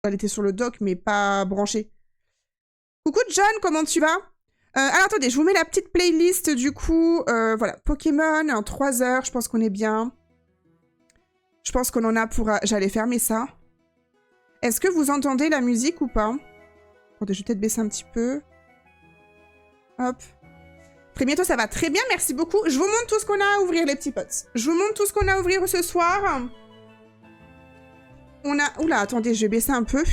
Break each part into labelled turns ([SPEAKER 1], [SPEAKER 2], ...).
[SPEAKER 1] Elle était sur le dock, mais pas branchée. Coucou John, comment tu vas? Alors attendez, je vous mets la petite playlist du coup. Voilà, Pokémon en 3 heures, je pense qu'on est bien. Je pense qu'on en a pour... J'allais fermer ça. Est-ce que vous entendez la musique ou pas? Attendez, je vais peut-être baisser un petit peu. Hop. Très bientôt, ça va très bien, merci beaucoup. Je vous montre tout ce qu'on a à ouvrir, les petits potes. Je vous montre tout ce qu'on a à ouvrir ce soir. On a... Oula, attendez, je vais baisser un peu.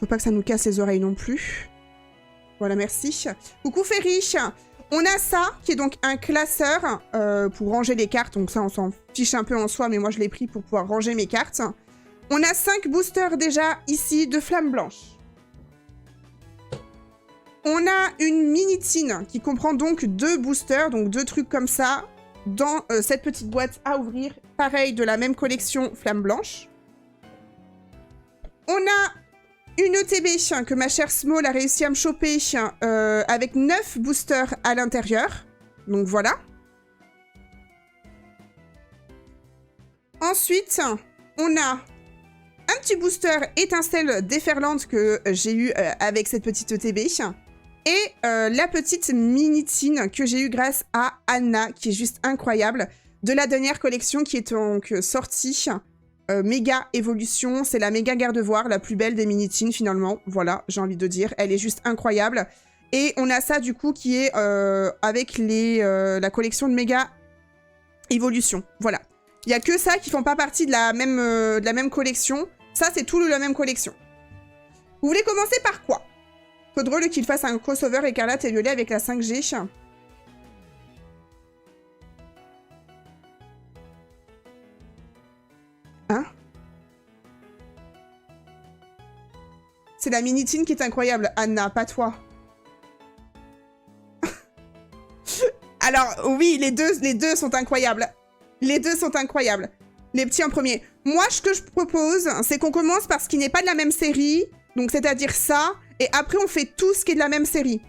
[SPEAKER 1] Faut pas que ça nous casse les oreilles non plus. Voilà, merci. Coucou Ferry. On a ça, qui est donc un classeur pour ranger les cartes. Donc ça, on s'en fiche un peu en soi, mais moi, je l'ai pris pour pouvoir ranger mes cartes. On a 5 boosters déjà ici de flammes blanches. On a une mini-tine qui comprend donc 2 boosters, donc 2 trucs comme ça, dans cette petite boîte à ouvrir. Pareil, de la même collection flamme blanche. On a une ETB que ma chère Small a réussi à me choper avec 9 boosters à l'intérieur. Donc voilà. Ensuite, on a un petit booster étincelle déferlante que j'ai eu avec cette petite ETB. Et la petite mini-tine que j'ai eu grâce à Anna, qui est juste incroyable, de la dernière collection qui est donc sortie. Méga évolution, c'est la méga garde-voir, la plus belle des mini-tines finalement. Voilà, j'ai envie de dire, elle est juste incroyable. Et on a ça du coup qui est avec la collection de méga évolution. Voilà. Il n'y a que ça qui font pas partie de la même collection. Ça, c'est tout la même collection. Vous voulez commencer par quoi? Faudrait qu'il fasse un crossover écarlate et violet avec la 5G. Hein? C'est la mini-tine qui est incroyable. Anna, pas toi. Alors, oui, les deux sont incroyables. Les deux sont incroyables. Les petits en premier. Moi, ce que je propose, c'est qu'on commence par ce qui n'est pas de la même série. Donc, c'est-à-dire ça. Et après, on fait tout ce qui est de la même série.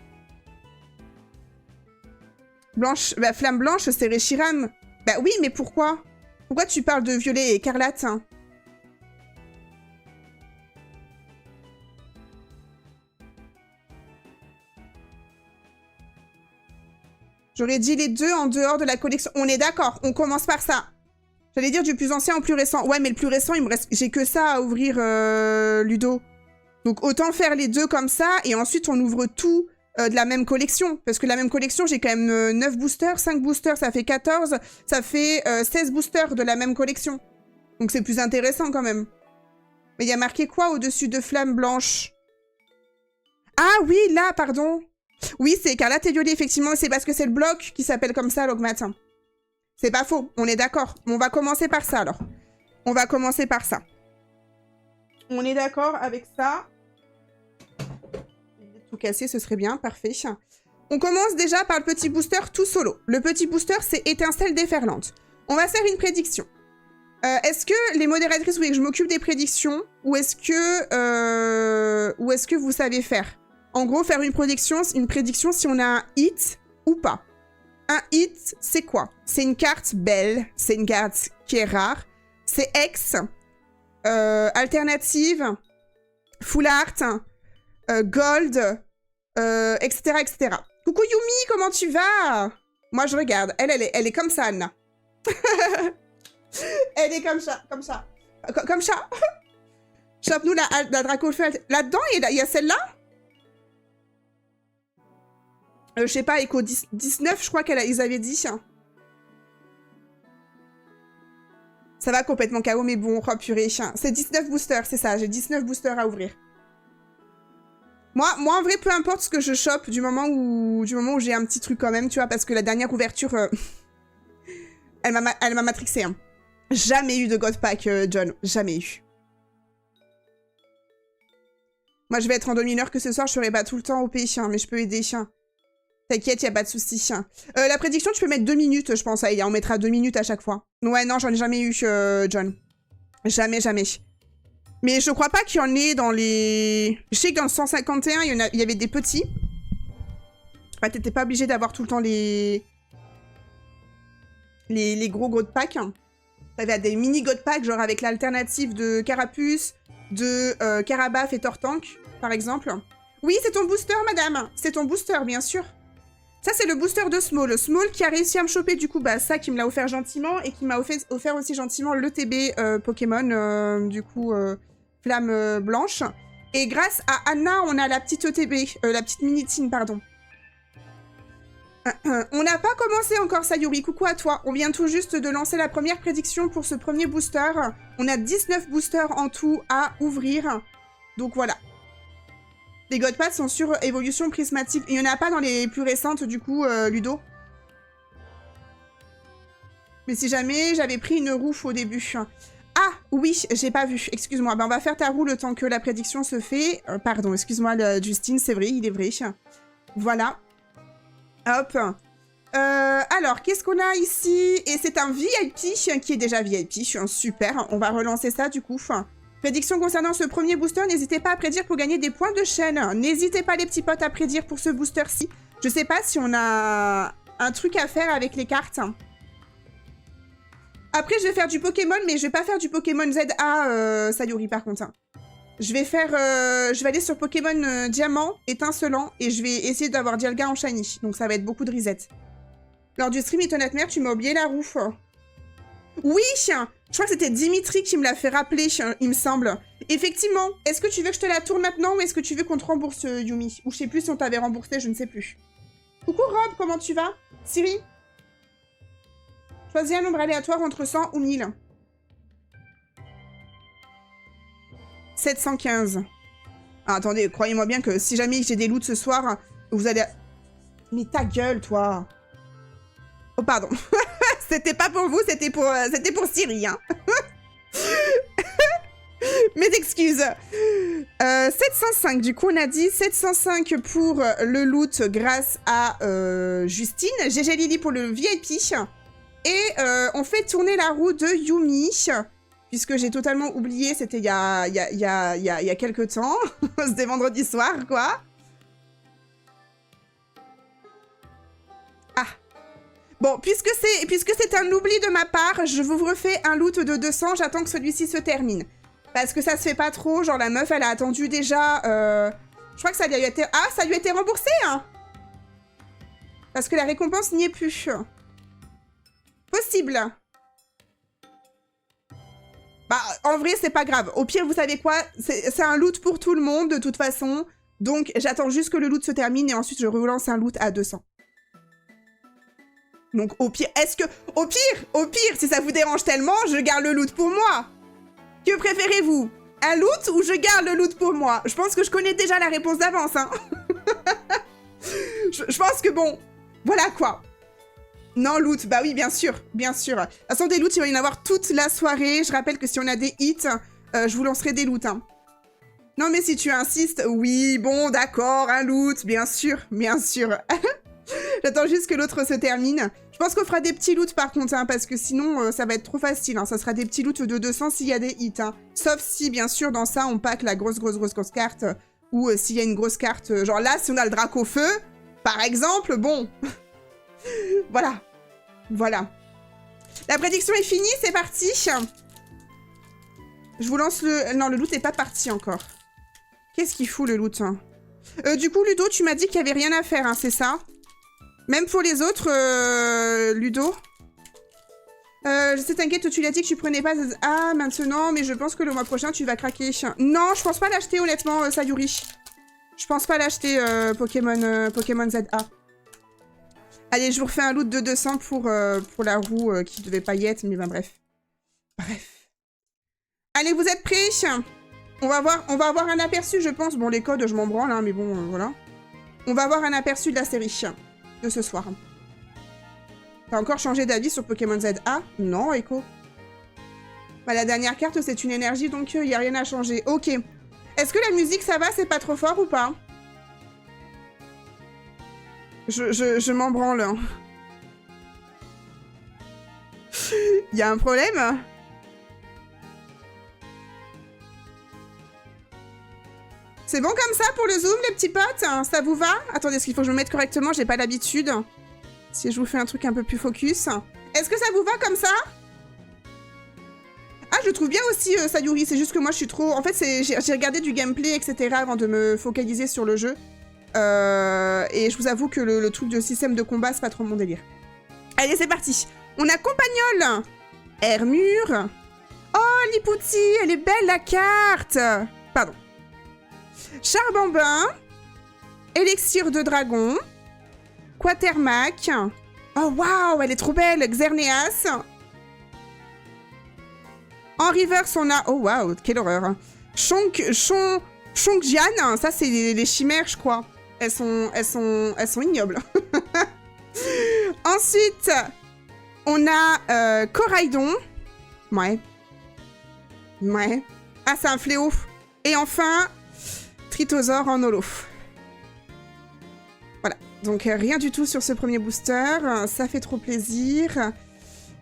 [SPEAKER 1] Blanche, bah, flamme blanche, c'est Reshiram. Bah oui, mais pourquoi? Pourquoi tu parles de violet et écarlate? J'aurais dit les deux en dehors de la collection. On est d'accord, on commence par ça. J'allais dire du plus ancien au plus récent. Ouais, mais le plus récent, il me reste... J'ai que ça à ouvrir, Ludo. Donc autant faire les deux comme ça, et ensuite on ouvre tout de la même collection. Parce que la même collection, j'ai quand même 9 boosters, 5 boosters, ça fait 14. Ça fait 16 boosters de la même collection. Donc c'est plus intéressant quand même. Mais il y a marqué quoi au-dessus de flamme blanche? Ah oui, là, pardon. Oui, c'est écarlate et violet, effectivement. C'est parce que c'est le bloc qui s'appelle comme ça, l'Augmatin. C'est pas faux, on est d'accord. On va commencer par ça, alors. On va commencer par ça. On est d'accord avec ça. Tout casser, ce serait bien, parfait. On commence déjà par le petit booster tout solo. Le petit booster, c'est étincelle déferlante. On va faire une prédiction. Est-ce que les modératrices voulaient que je m'occupe des prédictions ou est-ce que vous savez faire? En gros, faire une prédiction si on a un hit ou pas. Un hit, c'est quoi? C'est une carte belle, c'est une carte qui est rare. C'est X, alternative, full art, gold, etc., etc. Coucou Yumi, comment tu vas? Moi, je regarde. Elle est comme ça, Anna. Elle est comme ça, comme ça. Comme ça. Chope-nous la Dracofeu. Là-dedans, il y a celle-là? Je sais pas, Echo 19, je crois qu'ils avaient dit. Ça va complètement KO, mais bon, oh purée. C'est 19 boosters, c'est ça. J'ai 19 boosters à ouvrir. Moi, en vrai, peu importe ce que je chope du moment où j'ai un petit truc quand même, tu vois, parce que la dernière ouverture, elle m'a matrixé. Hein. Jamais eu de God Pack, John. Jamais eu. Moi, je vais être en demi-heure que ce soir, je serai pas tout le temps au pays, mais je peux aider. T'inquiète, y a pas de souci. La prédiction, tu peux mettre 2 minutes, je pense. On mettra 2 minutes à chaque fois. Ouais, non, j'en ai jamais eu, John. Jamais, jamais. Mais je crois pas qu'il y en ait dans les... Je sais que dans le 151, il y avait des petits. Bah, t'étais pas obligé d'avoir tout le temps les gros God Pack. T'avais des mini God Pack, genre avec l'alternative de Carapuce, de Carabaf et Tortank, par exemple. Oui, c'est ton booster, madame. C'est ton booster, bien sûr. Ça, c'est le booster de Small. Small qui a réussi à me choper, du coup, bah, ça, qui me l'a offert gentiment, et qui m'a offert aussi gentiment le TB Pokémon, du coup, Flamme Blanche. Et grâce à Anna, on a la petite ETB, la petite Minitine, pardon. On n'a pas commencé encore, Sayuri. Coucou à toi. On vient tout juste de lancer la première prédiction pour ce premier booster. On a 19 boosters en tout à ouvrir. Donc voilà. Les Godpads sont sur évolution prismatique. Il n'y en a pas dans les plus récentes, du coup, Ludo. Mais si jamais j'avais pris une roue au début. Ah, oui, j'ai pas vu. Excuse-moi. Ben, on va faire ta roue le temps que la prédiction se fait. Pardon, excuse-moi, Justine. C'est vrai, il est vrai. Voilà. Hop. Alors, qu'est-ce qu'on a ici? Et c'est un VIP qui est déjà VIP. Super. On va relancer ça, du coup. Prédiction concernant ce premier booster, n'hésitez pas à prédire pour gagner des points de chaîne. N'hésitez pas les petits potes à prédire pour ce booster-ci. Je sais pas si on a un truc à faire avec les cartes. Après, je vais faire du Pokémon, mais je vais pas faire du Pokémon ZA, Sayuri, par contre. Je vais aller sur Pokémon Diamant, étincelant, et je vais essayer d'avoir Dialga en shiny. Donc ça va être beaucoup de reset. Lors du stream Étonnette Mère, tu m'as oublié la roue. Oui, je crois que c'était Dimitri qui me l'a fait rappeler, il me semble. Effectivement, est-ce que tu veux que je te la tourne maintenant ou est-ce que tu veux qu'on te rembourse, Yumi? Ou je sais plus si on t'avait remboursé, je ne sais plus. Coucou Rob, comment tu vas? Siri? Choisis un nombre aléatoire entre 100 ou 1000. 715. Ah, attendez, croyez-moi bien que si jamais j'ai des loots ce soir, vous allez... Mais ta gueule, toi! Oh, pardon. C'était pas pour vous, c'était pour Siri, hein. Mes excuses. 705, du coup, on a dit 705 pour le loot grâce à Justine. GG Lily pour le VIP. Et on fait tourner la roue de Yumi. Puisque j'ai totalement oublié, c'était il y a quelques temps. C'était vendredi soir, quoi. Ah. Bon, puisque c'est un oubli de ma part, je vous refais un loot de 200, j'attends que celui-ci se termine. Parce que ça se fait pas trop, genre la meuf, elle a attendu déjà... Je crois que ça lui a été... Ah, ça lui a été remboursé, hein. Parce que la récompense n'y est plus. Possible. Bah, en vrai, c'est pas grave. Au pire, vous savez quoi? C'est un loot pour tout le monde, de toute façon. Donc, j'attends juste que le loot se termine et ensuite, je relance un loot à 200. Donc, au pire, Au pire, si ça vous dérange tellement, je garde le loot pour moi. Que préférez-vous? Un loot ou je garde le loot pour moi? Je pense que je connais déjà la réponse d'avance, hein. je pense que bon... Voilà, quoi. Non, loot, bah oui, bien sûr, bien sûr. De toute façon, des loots, il va y en avoir toute la soirée. Je rappelle que si on a des hits, je vous lancerai des loots, hein. Non, mais si tu insistes, oui, bon, d'accord, un loot, bien sûr, bien sûr. J'attends juste que l'autre se termine. Je pense qu'on fera des petits loots, par contre, hein, parce que sinon, ça va être trop facile, hein. Ça sera des petits loots de 200 s'il y a des hits, hein. Sauf si, bien sûr, dans ça, on pack la grosse carte, ou s'il y a une grosse carte, genre là, si on a le drac au feu, par exemple, bon... Voilà. Voilà. La prédiction est finie, c'est parti. Je vous lance le... Non, le loot n'est pas parti encore. Qu'est-ce qu'il fout, le loot, hein? Du coup, Ludo, tu m'as dit qu'il n'y avait rien à faire, hein, c'est ça? Même pour les autres, Ludo? Je sais, t'inquiète, tu l'as dit que tu prenais pas... Ah, maintenant, mais je pense que le mois prochain, tu vas craquer. Non, je pense pas l'acheter, honnêtement, Sayuri. Je pense pas l'acheter, Pokémon ZA. Allez, je vous refais un loot de 200 pour la roue qui devait pas y être, mais ben bref. Bref. Allez, vous êtes prêts? On va avoir un aperçu, je pense. Bon, les codes, je m'en branle, hein, mais bon, voilà. On va avoir un aperçu de la série de ce soir. T'as encore changé d'avis sur Pokémon ZA? Non, Echo. Bah, la dernière carte, c'est une énergie, donc il n'y a rien à changer. Ok. Est-ce que la musique, ça va? C'est pas trop fort ou pas? Je m'en branle. Hein. Y a un problème? C'est bon comme ça pour le zoom, les petits potes? Ça vous va? Attendez, est-ce qu'il faut que je me mette correctement? J'ai pas l'habitude. Si je vous fais un truc un peu plus focus. Est-ce que ça vous va comme ça? Ah, je le trouve bien aussi, Sayuri. C'est juste que moi, je suis trop... En fait, j'ai regardé du gameplay, etc. avant de me focaliser sur le jeu. Et je vous avoue que le truc de système de combat, c'est pas trop mon délire. Allez, c'est parti. On a Compagnol, Hermure. Oh, Lipouti, elle est belle, la carte. Pardon. Charbambin. Élixir de dragon. Quatermac. Oh, waouh, elle est trop belle. Xerneas. En reverse, on a... Oh, waouh, quelle horreur. Shongjian. Ça, c'est les chimères, je crois. Elles sont ignobles. Ensuite, on a Coraidon. Ouais. Ouais. Ah, c'est un fléau. Et enfin, Tritosaure en holo. Voilà. Donc, rien du tout sur ce premier booster. Ça fait trop plaisir.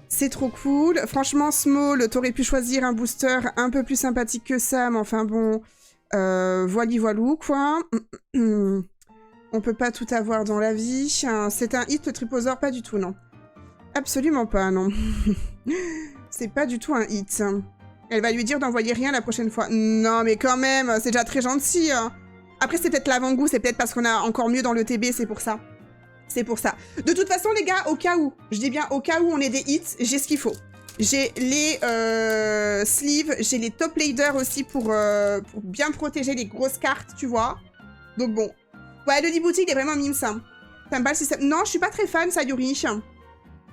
[SPEAKER 1] C'est trop cool. Franchement, Small, t'aurais pu choisir un booster un peu plus sympathique que ça. Mais enfin, bon... voilou, quoi. On peut pas tout avoir dans la vie. C'est un hit, le Triposaure? Pas du tout, non. Absolument pas, non. C'est pas du tout un hit. Elle va lui dire d'envoyer rien la prochaine fois. Non, mais quand même, c'est déjà très gentil. Après, c'est peut-être l'avant-goût, c'est peut-être parce qu'on a encore mieux dans le TB, c'est pour ça. C'est pour ça. De toute façon, les gars, au cas où, je dis bien au cas où on ait des hits, j'ai ce qu'il faut. J'ai les sleeves, j'ai les top laders aussi pour bien protéger les grosses cartes, tu vois. Donc bon. Ouais, le Djibouti, il est vraiment mimes, ça. T'aimes pas le système? Non, je suis pas très fan, Sayuri. Je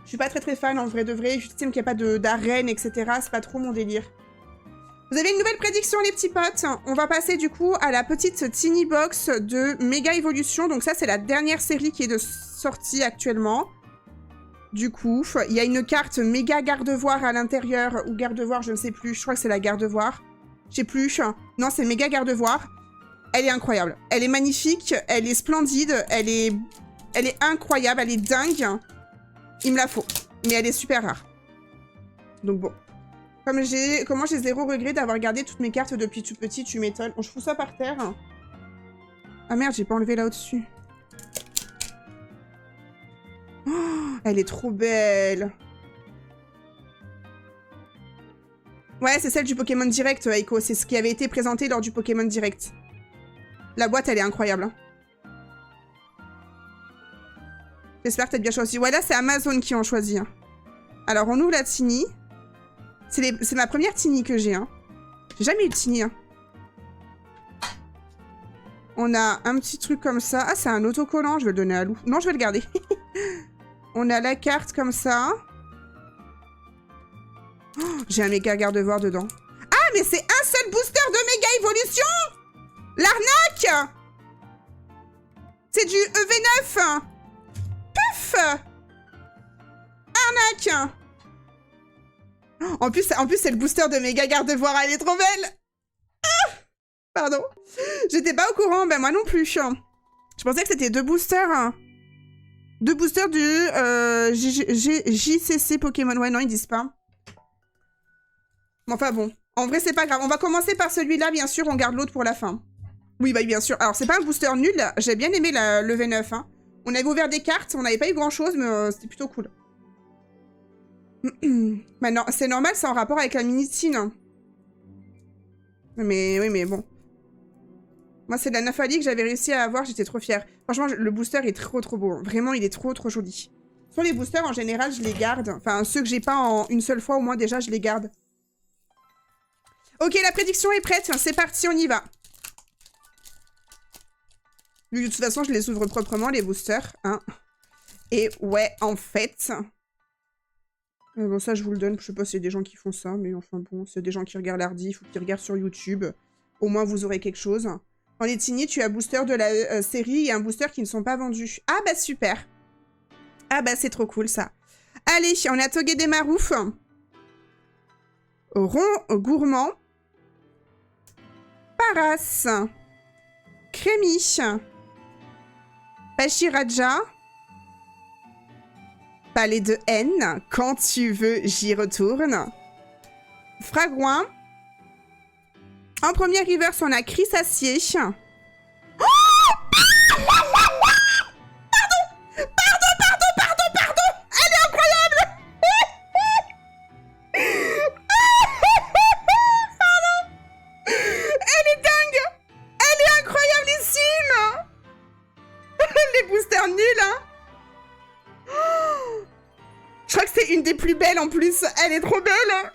[SPEAKER 1] suis pas très fan, en vrai de vrai. Je sais qu'il n'y a pas d'arène, etc. C'est pas trop mon délire. Vous avez une nouvelle prédiction, les petits potes. On va passer, du coup, à la petite Tiny Box de Méga Evolution. Donc ça, c'est la dernière série qui est de sortie actuellement. Du coup, il y a une carte méga gardevoir à l'intérieur, ou gardevoir, je ne sais plus. Je crois que c'est la gardevoir. Je sais plus. Non, c'est méga gardevoir. Elle est incroyable. Elle est magnifique, elle est splendide, elle est incroyable, elle est dingue. Il me la faut. Mais elle est super rare. Donc bon. Comment j'ai zéro regret d'avoir gardé toutes mes cartes depuis tout petit, tu m'étonnes. Bon, je fous ça par terre. Ah merde, j'ai pas enlevé là au-dessus. Oh, elle est trop belle. Ouais, c'est celle du Pokémon Direct, Aiko. C'est ce qui avait été présenté lors du Pokémon Direct. La boîte, elle est incroyable. Hein. J'espère que t'as bien choisi. Ouais, là, c'est Amazon qui en choisit. Hein. Alors, on ouvre la Tiny. C'est ma première Tiny que j'ai. Hein. J'ai jamais eu de Tiny. Hein. On a un petit truc comme ça. Ah, c'est un autocollant. Je vais le donner à Lou. Non, je vais le garder. On a la carte comme ça. Oh, j'ai un méga garde-voir dedans. Ah, mais c'est un seul booster de méga évolution! L'arnaque! C'est du EV9! Puf! Arnaque! En plus, c'est le booster de méga garde-voir. Elle est trop belle! Ah, pardon. J'étais pas au courant. Ben, moi non plus. Je pensais que c'était deux boosters. Hein. Deux boosters du JCC Pokémon. Ouais, non, ils disent pas. Enfin bon. En vrai, c'est pas grave. On va commencer par celui-là, bien sûr. On garde l'autre pour la fin. Oui, bah bien sûr. Alors, c'est pas un booster nul. J'ai bien aimé le V9. Hein. On avait ouvert des cartes. On n'avait pas eu grand-chose, mais c'était plutôt cool. Bah non, c'est normal, c'est en rapport avec la Minitine. Mais oui, mais bon. Moi, c'est de la Nafali que j'avais réussi à avoir. J'étais trop fière. Franchement, le booster est trop beau. Vraiment, il est trop joli. Sur les boosters, en général, je les garde. Enfin, ceux que j'ai pas en une seule fois, au moins, déjà, je les garde. Ok, la prédiction est prête. C'est parti, on y va. De toute façon, je les ouvre proprement, les boosters. Hein. Et ouais, en fait... bon, ça, je vous le donne. Je sais pas si c'est des gens qui font ça, mais enfin bon, c'est des gens qui regardent l'Ardif ou qui regardent sur YouTube. Au moins, vous aurez quelque chose. Dans les Tiny, tu as booster de la série et un booster qui ne sont pas vendus. Ah bah, super. Ah bah, c'est trop cool, ça. Allez, on a Togedemaru. Rond gourmand. Paras. Crémi. Pachiraja. Palais de haine. Quand tu veux, j'y retourne. Fragouin. En première reverse, on a Crissacier. Oh, pardon. Elle est incroyable. une des plus belles en plus. Elle est trop belle.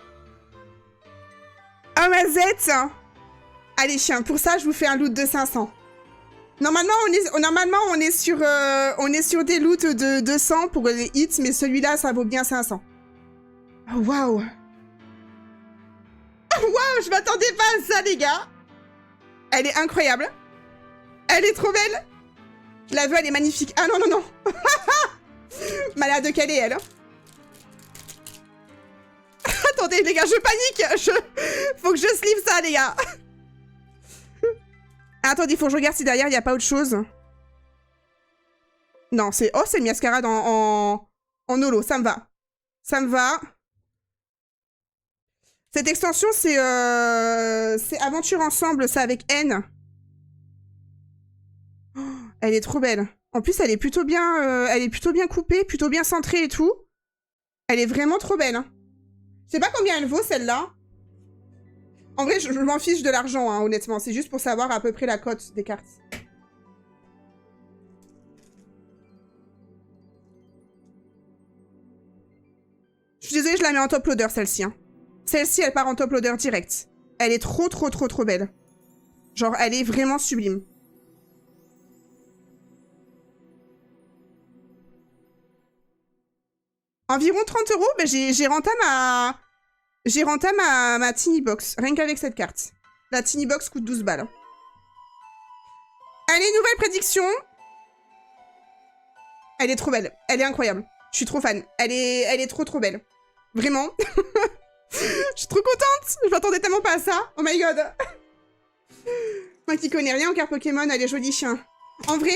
[SPEAKER 1] Oh, ma zette. Allez, chien, pour ça, je vous fais un loot de 500. Normalement, on est sur des loots de 200 pour les hits, mais celui-là, ça vaut bien 500. Oh, waouh. Oh, waouh, je m'attendais pas à ça, les gars. Elle est incroyable. Elle est trop belle. Je la veux, elle est magnifique. Ah non, non, non. Malade qu'elle est, elle. Attendez, les gars, je panique. Faut que je sleeve ça, les gars. Attendez, faut que je regarde si derrière, il n'y a pas autre chose. Non, c'est... Oh, c'est le mascarade en holo. Ça me va. Ça me va. Cette extension, c'est Aventure Ensemble, ça, avec N. Oh, elle est trop belle. En plus, elle est plutôt bien coupée, plutôt bien centrée et tout. Elle est vraiment trop belle. Hein. Je sais pas combien elle vaut, celle-là. En vrai, je m'en fiche de l'argent, hein, honnêtement. C'est juste pour savoir à peu près la cote des cartes. Je suis désolée, je la mets en top loader, celle-ci. Hein. Celle-ci, elle part en top loader direct. Elle est trop belle. Genre, elle est vraiment sublime. Environ 30 €, bah, j'ai renté ma Tiny Box, rien qu'avec cette carte. La Tiny Box coûte 12 balles. Allez, nouvelle prédiction. Elle est trop belle. Elle est incroyable. Je suis trop fan. Elle est trop belle. Vraiment. Je suis trop contente. Je m'attendais tellement pas à ça. Oh my god. Moi qui connais rien en cartes Pokémon, elle est jolie, chien. En vrai,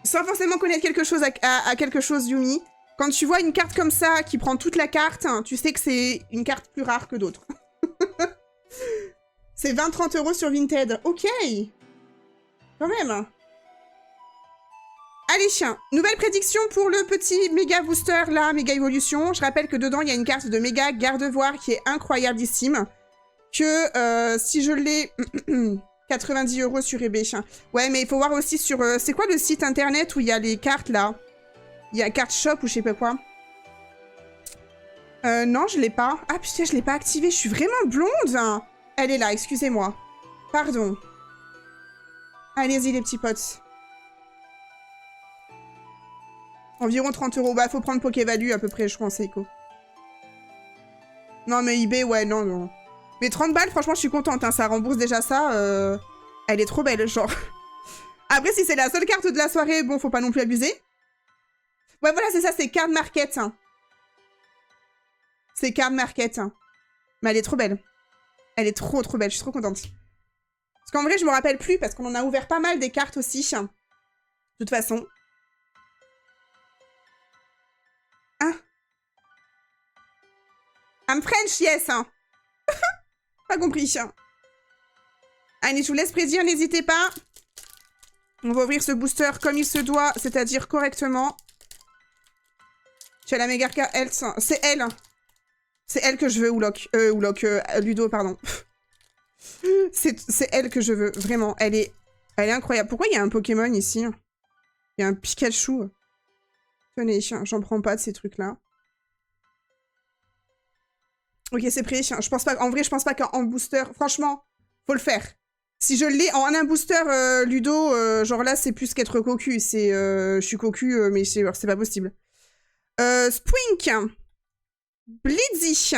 [SPEAKER 1] sans forcément connaître quelque chose à quelque chose, Yumi, quand tu vois une carte comme ça qui prend toute la carte, tu sais que c'est une carte plus rare que d'autres. C'est 20-30 € sur Vinted. Ok. Quand même. Allez, chien. Nouvelle prédiction pour le petit méga booster, là, méga évolution. Je rappelle que dedans, il y a une carte de méga garde-voir qui est incroyablissime. Que si je l'ai... 90 € sur eBay, chien. Ouais, mais il faut voir aussi sur... c'est quoi le site internet où il y a les cartes, là? Il y a carte shop ou je sais pas quoi. Non, je l'ai pas. Ah putain, je l'ai pas activé. Je suis vraiment blonde. Hein. Elle est là, excusez-moi. Pardon. Allez-y, les petits potes. Environ 30 €. Bah, faut prendre Pokévalue à peu près, je pense, Eiko. Non, mais eBay, ouais, non, non. Mais 30 balles, franchement, je suis contente. Hein, ça rembourse déjà ça. Elle est trop belle, genre. Après, si c'est la seule carte de la soirée, bon, faut pas non plus abuser. Ouais, voilà, c'est ça, c'est Card Market. Hein. C'est Card Market. Hein. Mais elle est trop belle. Elle est trop belle, je suis trop contente. Parce qu'en vrai, je me rappelle plus, parce qu'on en a ouvert pas mal des cartes aussi. De toute façon. Hein? I'm French, yes. Hein. Pas compris. Allez, je vous laisse prédire, n'hésitez pas. On va ouvrir ce booster comme il se doit, c'est-à-dire correctement. Tu as la méga carte, elle, c'est elle. C'est elle que je veux, Ludo, pardon. C'est elle que je veux, vraiment. Elle est incroyable. Pourquoi il y a un Pokémon ici? Il y a un Pikachu. Tenez, j'en prends pas de ces trucs-là. Ok, c'est prêt. Je pense pas, en vrai, je pense pas qu'en booster, franchement, faut le faire. Si je l'ai en un booster, Ludo, genre là, c'est plus qu'être cocu. C'est, je suis cocu, mais c'est pas possible. Spwink. Blitzy.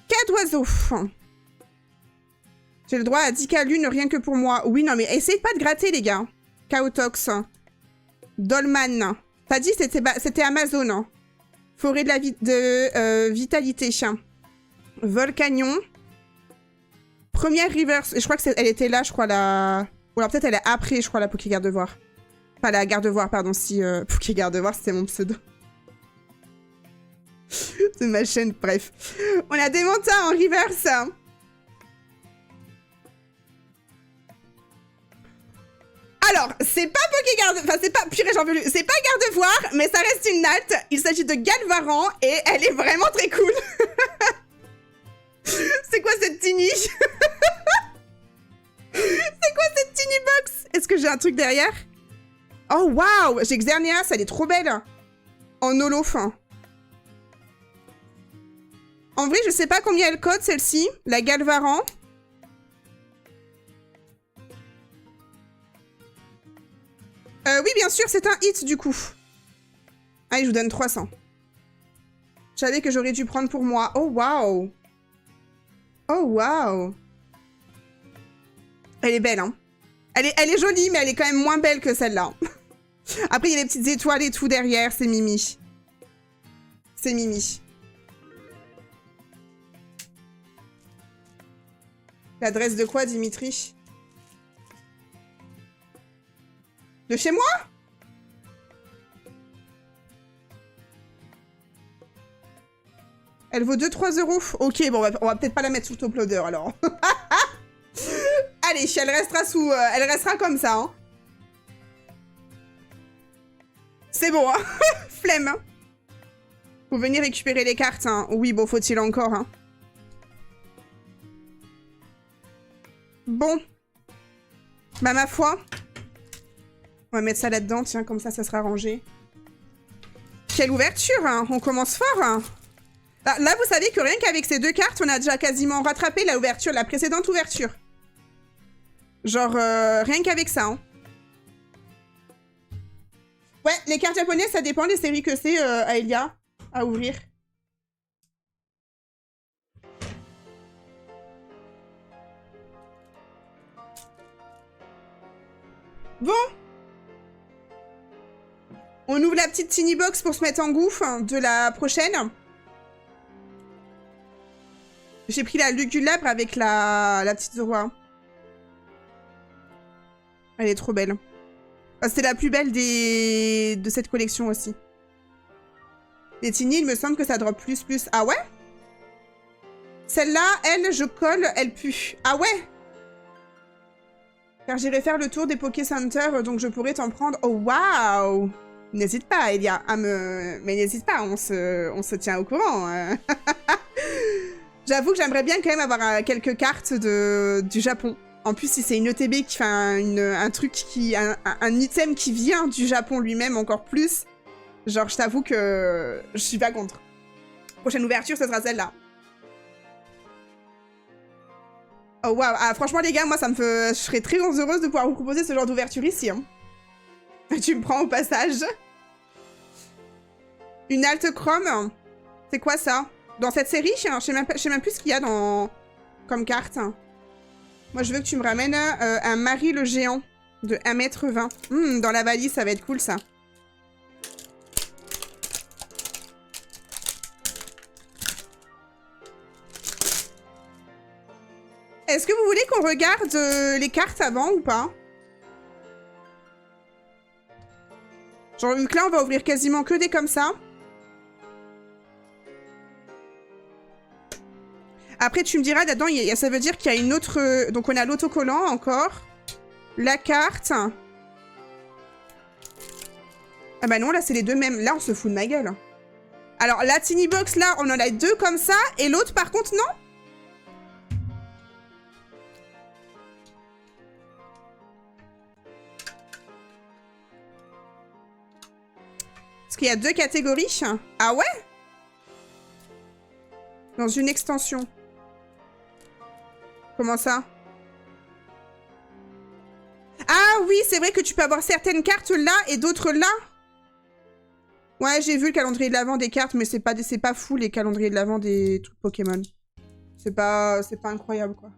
[SPEAKER 1] Cadoiseau. J'ai le droit à 10 cas lune rien que pour moi. Oui, non, mais essayez pas de gratter, les gars. Chaotox. Dolman. T'as dit c'était Amazon. Hein. Forêt de la vitalité. Volcanion. Première reverse. Et je crois que elle était là, je crois, la... Ou alors peut-être elle est après, je crois, la Poké Gardevoir. Pas la Gardevoir, pardon, si... Poké Gardevoir, c'était mon pseudo. C'est ma chaîne, bref. On a des montants en reverse. Alors, c'est pas Poké Gardevoir... Enfin, c'est pas... Purée, j'en veux plus. C'est pas Gardevoir, mais ça reste une natte. Il s'agit de Galvaran et elle est vraiment très cool. C'est quoi cette tiny? C'est quoi cette tiny box? Est-ce que j'ai un truc derrière? Oh, waouh! J'ai Xerneas, elle est trop belle. En holo fin. En vrai, je sais pas combien elle code, celle-ci. La Galvaran. Oui, bien sûr, c'est un hit, du coup. Allez, je vous donne 300. Je savais que j'aurais dû prendre pour moi. Oh, waouh. Oh, waouh. Elle est belle, hein. Elle est jolie, mais elle est quand même moins belle que celle-là. Après, il y a les petites étoiles et tout derrière. C'est Mimi. C'est Mimi. L'adresse de quoi, Dimitri? De chez moi? Elle vaut 2-3 euros. Ok, bon, on va peut-être pas la mettre sous top loader, alors. Allez, elle restera sous... elle restera comme ça, hein. C'est bon, hein. Flemme, hein. Faut venir récupérer les cartes, hein. Oui, bon, faut-il encore, hein. Bon. Bah, ma foi. On va mettre ça là-dedans, tiens, comme ça sera rangé. Quelle ouverture, hein. On commence fort, hein. Là, vous savez que rien qu'avec ces 2 cartes, on a déjà quasiment rattrapé la ouverture, la précédente ouverture. Genre, rien qu'avec ça, hein. Ouais, les cartes japonaises, ça dépend des séries que c'est, Aelia, à ouvrir. Bon. On ouvre la petite tiny box pour se mettre en gouffre de la prochaine. J'ai pris la Lugulabre avec la petite roi. Elle est trop belle. C'était la plus belle de cette collection aussi. Les tiny, il me semble que ça drop plus. Ah ouais? Celle-là, elle, je colle, elle pue. Ah ouais? Car j'irai faire le tour des Poké Center, donc je pourrais t'en prendre. Oh, waouh! N'hésite pas, Elia, à me... Mais n'hésite pas, on se tient au courant. J'avoue que j'aimerais bien quand même avoir quelques cartes du Japon. En plus, si c'est une ETB qui fait un truc qui... Un item qui vient du Japon lui-même encore plus, genre, je t'avoue que je suis pas contre. Prochaine ouverture, ce sera celle-là. Oh waouh, ah, franchement les gars, moi ça me fait... Je serais très heureuse de pouvoir vous proposer ce genre d'ouverture ici. Hein. Tu me prends au passage. Une Alt Chrome. C'est quoi ça? Dans cette série, je sais même plus ce qu'il y a dans... comme carte. Moi je veux que tu me ramènes un Marie le géant de 1,20 m. Dans la valise, ça va être cool ça. Est-ce que vous voulez qu'on regarde les cartes avant ou pas? Genre, vu que là, on va ouvrir quasiment que des comme ça. Après, tu me diras, là-dedans, ça veut dire qu'il y a une autre... Donc, on a l'autocollant encore. La carte. Ah bah non, là, c'est les deux mêmes. Là, on se fout de ma gueule. Alors, la tiny box, là, on en a 2 comme ça. Et l'autre, par contre, non? Parce qu'il y a 2 catégories. Ah ouais? Dans une extension. Comment ça? Ah oui, c'est vrai que tu peux avoir certaines cartes là et d'autres là. Ouais, j'ai vu le calendrier de l'avant des cartes, mais c'est pas fou les calendriers de l'avant des trucs Pokémon. C'est pas incroyable, quoi.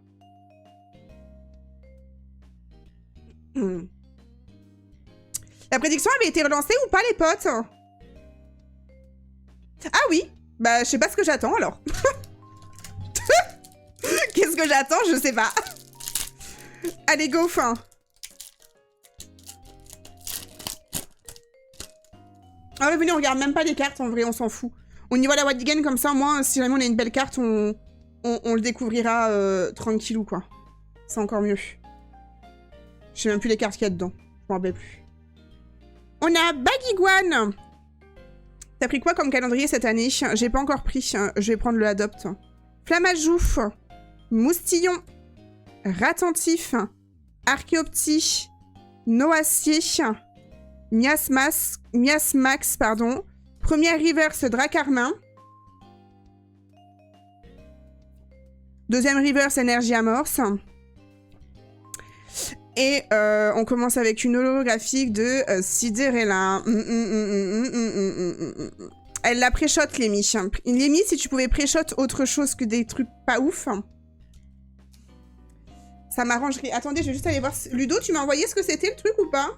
[SPEAKER 1] La prédiction avait été relancée ou pas, les potes? Ah oui. Bah, je sais pas ce que j'attends, alors. Qu'est-ce que j'attends? Je sais pas. Allez, go, fin. Ah ouais, venez, on regarde même pas les cartes, en vrai, on s'en fout. On y voit la Wadigan, comme ça, au moins, si jamais on a une belle carte, on le découvrira tranquillou, quoi. C'est encore mieux. Je sais même plus les cartes qu'il y a dedans. Je m'en rappelle plus. On a Bagiguan. T'as pris quoi comme calendrier cette année? J'ai pas encore pris. Je vais prendre le Adopt. Flamajouf. Moustillon. Ratentif. Archéoptie. Noacier. Miasmax, pardon. Première reverse, Dracarmin. Deuxième reverse, énergie amorce. Et on commence avec une holographique de Sidérella. Elle la pré-shot, Lémi. Lémi, si tu pouvais pré-shot autre chose que des trucs pas ouf, ça m'arrangerait. Attendez, je vais juste aller voir. Ludo, tu m'as envoyé ce que c'était le truc ou pas?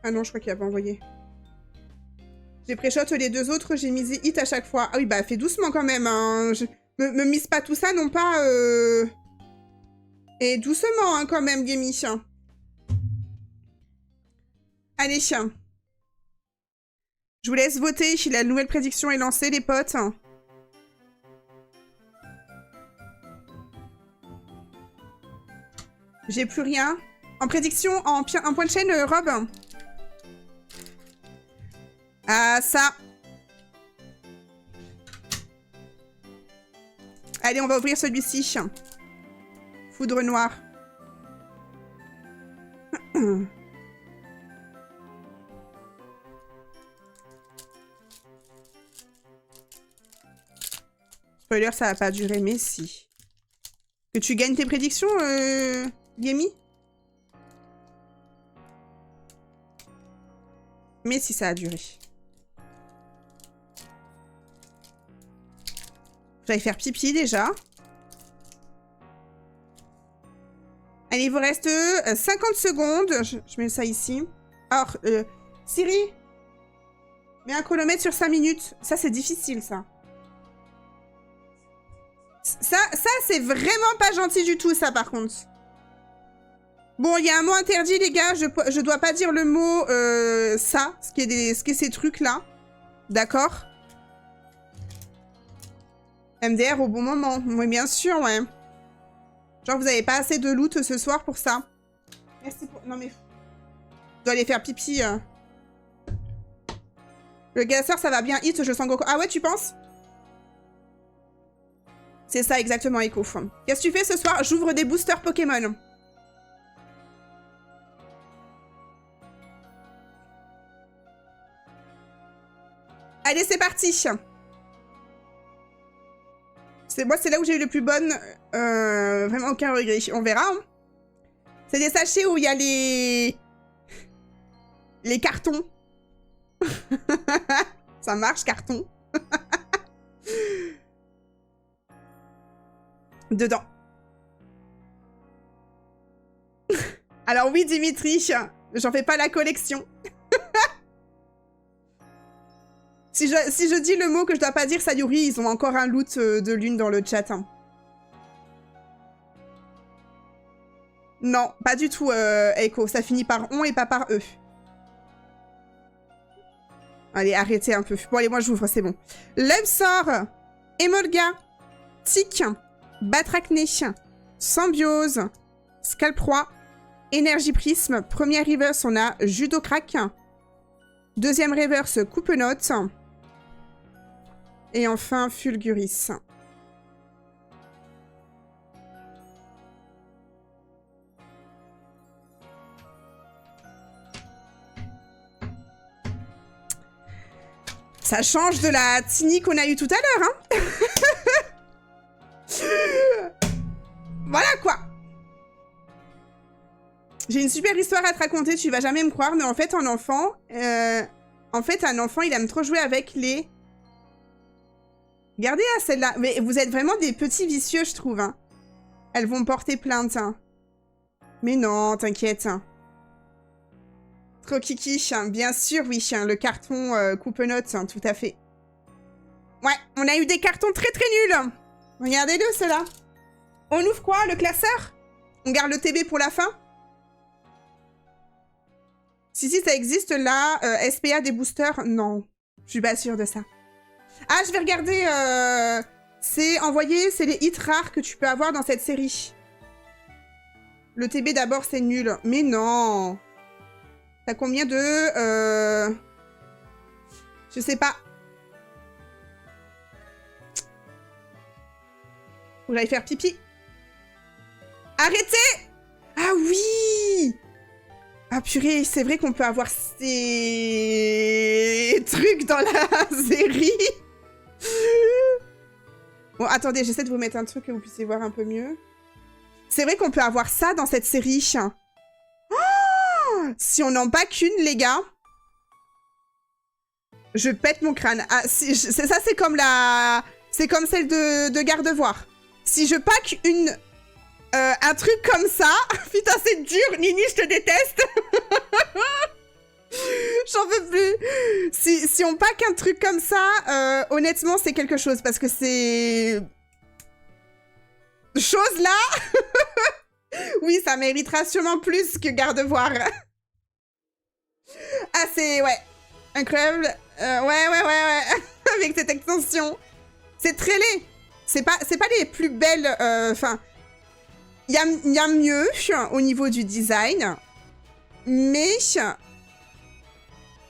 [SPEAKER 1] Ah non, je crois qu'il a pas envoyé. J'ai pré-shot les deux autres, j'ai misé hit à chaque fois. Ah oui, bah fais doucement quand même. Hein. Me mise pas tout ça, non pas... Et doucement, hein, quand même, Gamey. Allez, chien. Je vous laisse voter. La nouvelle prédiction est lancée, les potes. J'ai plus rien. En prédiction, en point de chaîne, Rob. Ah, ça. Allez, on va ouvrir celui-ci. Foudre noire. Spoiler, ça va pas durer, mais si. Que tu gagnes tes prédictions, Gamey? Mais si ça a duré. J'allais faire pipi déjà. Allez, il vous reste 50 secondes. Je mets ça ici. Alors, Siri, mets un chronomètre sur 5 minutes. Ça, c'est difficile, ça. Ça c'est vraiment pas gentil du tout, ça, par contre. Bon, il y a un mot interdit, les gars. Je dois pas dire le mot ça, ce qui est ces trucs-là. D'accord? MDR au bon moment. Oui, bien sûr, ouais. Genre, vous avez pas assez de loot ce soir pour ça. Merci pour... Non, mais... Je dois aller faire pipi. Le gasseur, ça va bien hit, je sens Goku. Ah ouais, tu penses? C'est ça, exactement, Echo. Qu'est-ce que tu fais ce soir? J'ouvre des boosters Pokémon. Allez, c'est parti. Moi, c'est là où j'ai eu le plus bonne. Vraiment aucun regret. On verra. Hein. C'est des sachets où il y a les cartons. Ça marche, carton. Dedans. Alors oui, Dimitri, j'en fais pas la collection. Si je dis le mot que je dois pas dire, Sayuri, ils ont encore un loot de lune dans le chat. Hein. Non, pas du tout, Echo. Ça finit par on et pas par eux. Allez, arrêtez un peu. Bon, allez, moi j'ouvre, c'est bon. Luxor, Emolga, Tic, Batracné, Symbiose, Scalproie, Énergie Prisme. Première reverse, on a Judo Crack. Deuxième reverse, Coupe-Note. Et enfin, Fulguris. Ça change de la Tini qu'on a eue tout à l'heure, hein. Voilà, quoi. J'ai une super histoire à te raconter, tu vas jamais me croire, mais en fait, un enfant, il aime trop jouer avec les... Regardez là, celle-là. Mais vous êtes vraiment des petits vicieux, je trouve. Hein. Elles vont porter plainte. Hein. Mais non, t'inquiète. Hein. Trop kiki. Hein. Bien sûr, oui. Hein. Le carton coupe-notes, hein, tout à fait. Ouais, on a eu des cartons très très nuls. Regardez-le, ceux-là. On ouvre quoi? Le classeur? On garde le TB pour la fin? Si, ça existe là. SPA des boosters? Non. Je suis pas sûre de ça. Ah, je vais regarder. C'est envoyé, c'est les hits rares que tu peux avoir dans cette série. Le TB d'abord, c'est nul. Mais non. T'as combien de... Je sais pas. Faut que j'aille faire pipi. Ah purée, c'est vrai qu'on peut avoir ces trucs dans la série. Bon, attendez, j'essaie de vous mettre un truc que vous puissiez voir un peu mieux. C'est vrai qu'on peut avoir ça dans cette série. Oh, si on n'en pack une, les gars, je pète mon crâne. Ah, si, ça, c'est comme la... C'est comme celle de Gardevoir. Si je pack une... un truc comme ça... Putain, c'est dur, Nini, je te déteste. J'en peux plus. Si on pack un truc comme ça, honnêtement, c'est quelque chose. Parce que c'est... Chose là. Oui, ça méritera sûrement plus que Gardevoir. Ah, c'est... Ouais. Incroyable. Ouais. Avec cette extension. C'est très laid. C'est pas les plus belles... Enfin... Il y a mieux au niveau du design. Mais...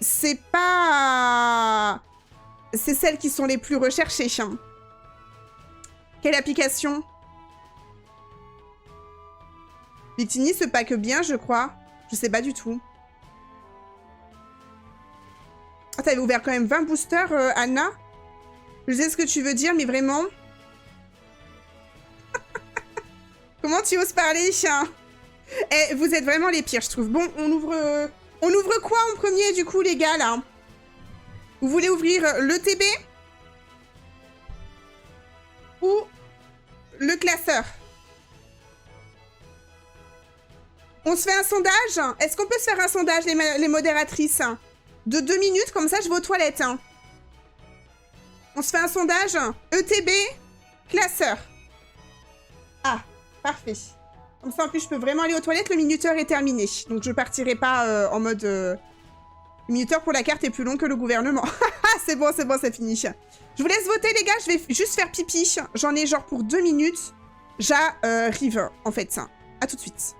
[SPEAKER 1] C'est pas... C'est celles qui sont les plus recherchées. Quelle application? Victini se pack bien, je crois. Je sais pas du tout. Ah, t'avais ouvert quand même 20 boosters, Anna? Je sais ce que tu veux dire, mais vraiment... Comment tu oses parler, chien? Eh, vous êtes vraiment les pires, je trouve. Bon, on ouvre quoi en premier, du coup, les gars, là? Vous voulez ouvrir le TB? Ou le classeur? On se fait un sondage? Est-ce qu'on peut se faire un sondage, les modératrices? De 2 minutes, comme ça, je vais aux toilettes. On se fait un sondage? ETB, classeur. Ah, parfait. Comme ça, en plus, je peux vraiment aller aux toilettes. Le minuteur est terminé. Donc, je partirai pas en mode... Le minuteur pour la carte est plus long que le gouvernement. C'est bon, c'est fini. Je vous laisse voter, les gars. Je vais juste faire pipi. J'en ai genre pour 2 minutes. J'arrive, en fait. À tout de suite.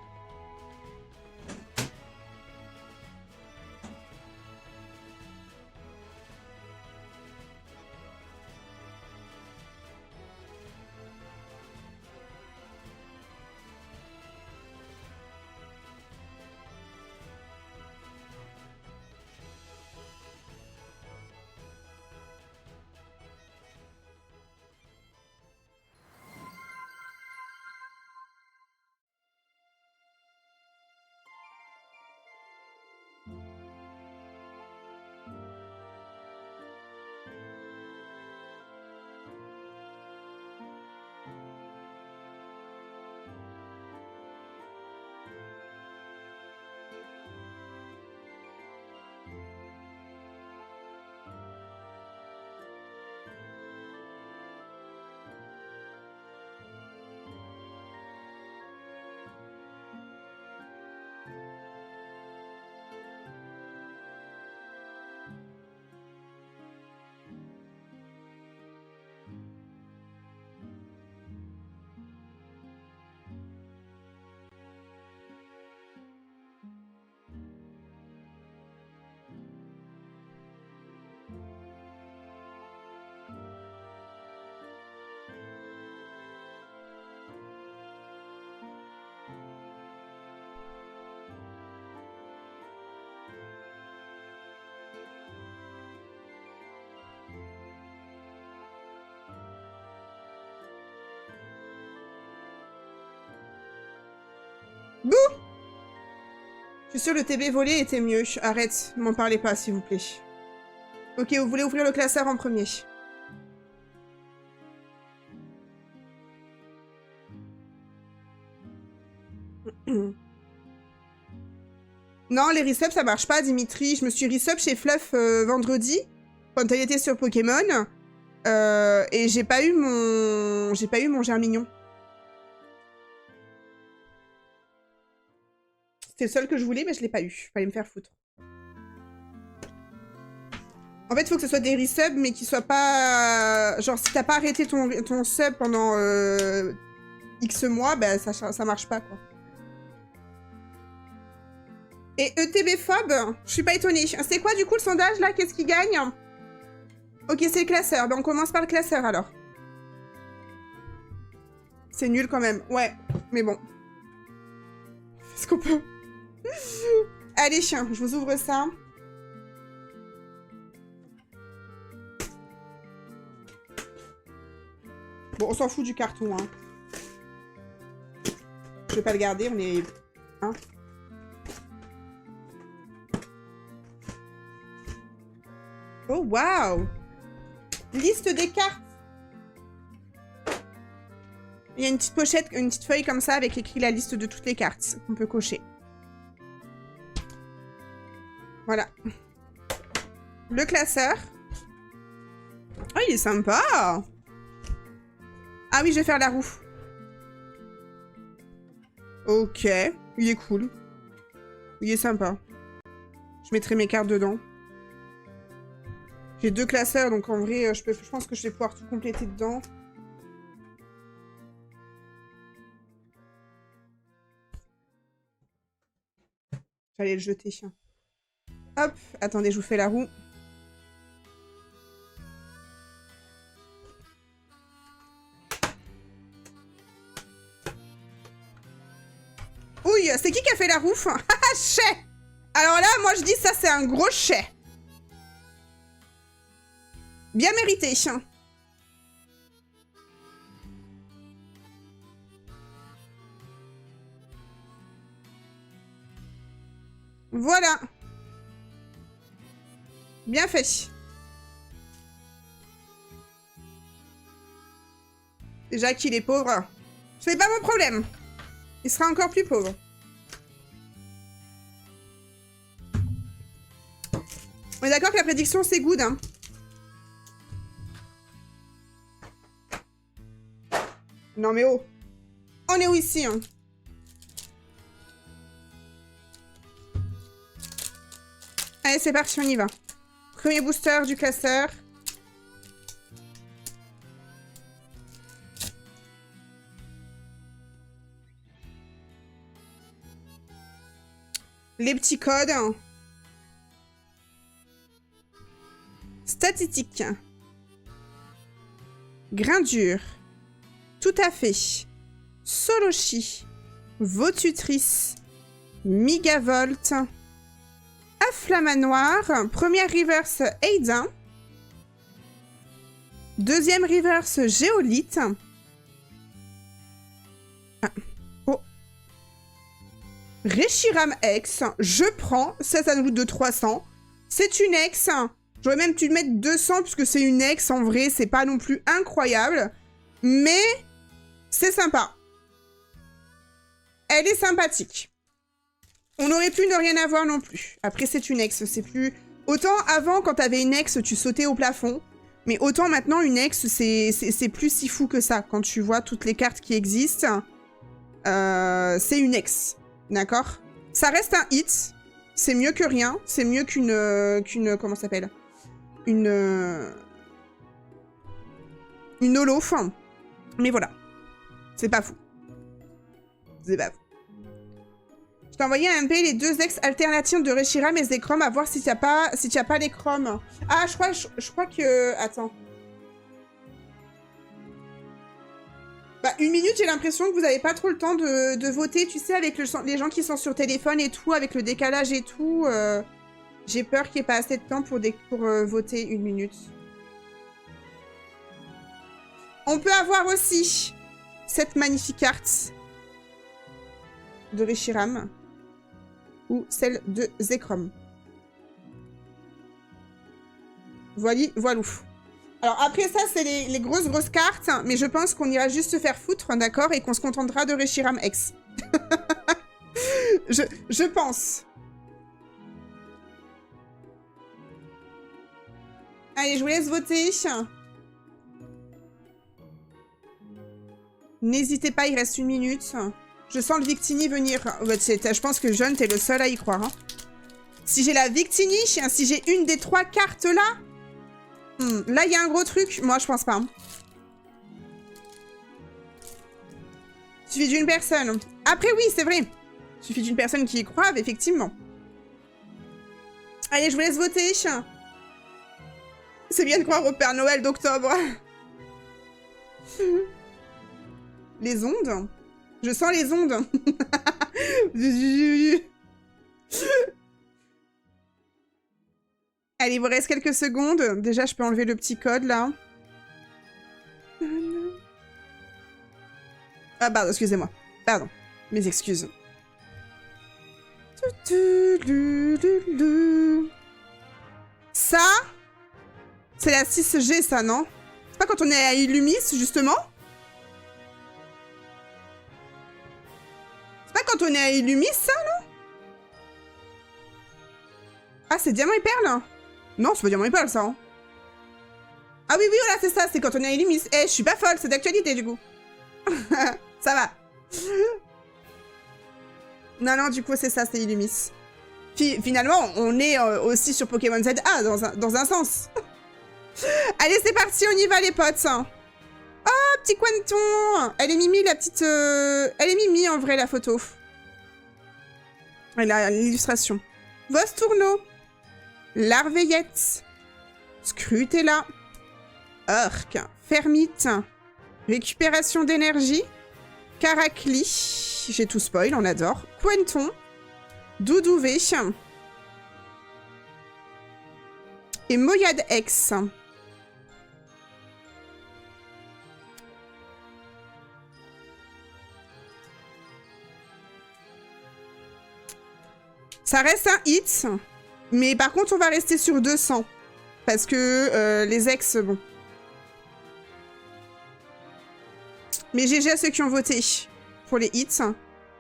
[SPEAKER 1] Bouh! Je suis sûre le TB volé était mieux. Arrête, m'en parlez pas, s'il vous plaît. Ok, vous voulez ouvrir le classeur en premier. Non, les resubs, ça marche pas, Dimitri. Je me suis resub chez Fluff vendredi, quand elle était sur Pokémon. Et j'ai pas eu mon Germignon. C'était le seul que je voulais, mais je l'ai pas eu. Fallait me faire foutre. En fait, il faut que ce soit des resubs, mais qui soient pas... Genre, si t'as pas arrêté ton sub pendant X mois, bah, ça marche pas, quoi. Et ETB-phobe, je suis pas étonnée. C'est quoi, du coup, le sondage, là? Qu'est-ce qui gagne? Ok, c'est le classeur. Ben, on commence par le classeur, alors. C'est nul, quand même. Ouais, mais bon. Est-ce qu'on peut... Allez, chien, je vous ouvre ça. Bon, on s'en fout du carton, hein. Je vais pas le garder, on est... Hein. Oh, waouh! Liste des cartes. Il y a une petite pochette, une petite feuille comme ça avec écrit la liste de toutes les cartes qu'on peut cocher. Voilà. Le classeur. Oh, il est sympa! Ah oui, je vais faire la roue. Ok, il est cool. Il est sympa. Je mettrai mes cartes dedans. J'ai 2 classeurs, donc en vrai, je pense que je vais pouvoir tout compléter dedans. J'allais le jeter, chien. Hop, attendez, je vous fais la roue. Ouille, c'est qui a fait la roue? Haha, chais! Alors là, moi je dis ça, c'est un gros chais. Bien mérité, chien. Voilà. Bien fait. Déjà qu'il est pauvre. C'est pas mon problème. Il sera encore plus pauvre. On est d'accord que la prédiction, c'est good, hein. Non mais oh. On est où ici, hein? Allez, c'est parti, on y va. Premier booster du classeur. Les petits codes. Statistique. Grain dur. Tout à fait. Solochi. Votutrice. Migavolt. Afflamanoir. Première reverse Aidin. Deuxième reverse Géolite. Ah. Oh. Reshiram X. Je prends. Ça nous coûte de 300. C'est une X. J'aurais même pu mettre 200 puisque c'est une X. En vrai, c'est pas non plus incroyable. Mais c'est sympa. Elle est sympathique. On aurait pu ne rien avoir non plus. Après, c'est une ex, c'est plus... Autant avant, quand t'avais une ex, tu sautais au plafond. Mais autant maintenant, une ex, c'est plus si fou que ça. Quand tu vois toutes les cartes qui existent, c'est une ex. D'accord? Ça reste un hit. C'est mieux que rien. C'est mieux qu'une... comment ça s'appelle? Une holo. Mais voilà. C'est pas fou. C'est pas fou. Je t'ai envoyé un MP les 2 ex alternatives de Reshiram et Zekrom à voir si tu n'as pas les chromes. Ah, je crois que... Attends. Bah, 1 minute, j'ai l'impression que vous n'avez pas trop le temps de voter. Tu sais, avec les gens qui sont sur téléphone et tout, avec le décalage et tout. J'ai peur qu'il n'y ait pas assez de temps pour voter 1 minute. On peut avoir aussi cette magnifique carte de Reshiram ou celle de Zekrom. Voilou. Alors après ça, c'est les grosses cartes, mais je pense qu'on ira juste se faire foutre, d'accord, et qu'on se contentera de Reshiram X. je pense. Allez, je vous laisse voter. N'hésitez pas, il reste 1 minute. Je sens le Victini venir. Je pense que Jeune, t'es le seul à y croire. Hein. Si j'ai la Victini, si j'ai une des 3 cartes là... là, il y a un gros truc. Moi, je pense pas. Il suffit d'une personne. Après, oui, c'est vrai. Il suffit d'une personne qui y croit, effectivement. Allez, je vous laisse voter. C'est bien de croire au Père Noël d'octobre. Les ondes. Je sens les ondes. Allez, il vous reste quelques secondes. Déjà, je peux enlever le petit code, là. Ah, pardon, excusez-moi. Pardon. Mes excuses. Ça, c'est la 6G, ça, non? C'est pas quand on est à Illumis, justement? C'est pas quand on est à Illumis, ça, non? Ah, c'est Diamant et Perle? Non, c'est pas Diamant et Perle, ça. Hein. Ah oui, oui, voilà, c'est ça, c'est quand on est à Illumis. Eh, je suis pas folle, c'est d'actualité, du coup. Ça va. Non, non, du coup, c'est ça, c'est Illumis. Finalement, on est aussi sur Pokémon ZA, dans un sens. Allez, c'est parti, on y va, les potes. Oh, petit Quenton. Elle est mimi, la petite... Elle est mimi, en vrai, la photo. Elle a l'illustration. Vostourneau. Larveillette. Scrutella. Orc. Fermite. Récupération d'énergie. Caracli. J'ai tout spoil, on adore. Quenton. Doudouvé. Et Moyade X. Ça reste un hit, mais par contre, on va rester sur 200. Parce que les ex, bon. Mais GG à ceux qui ont voté pour les hits.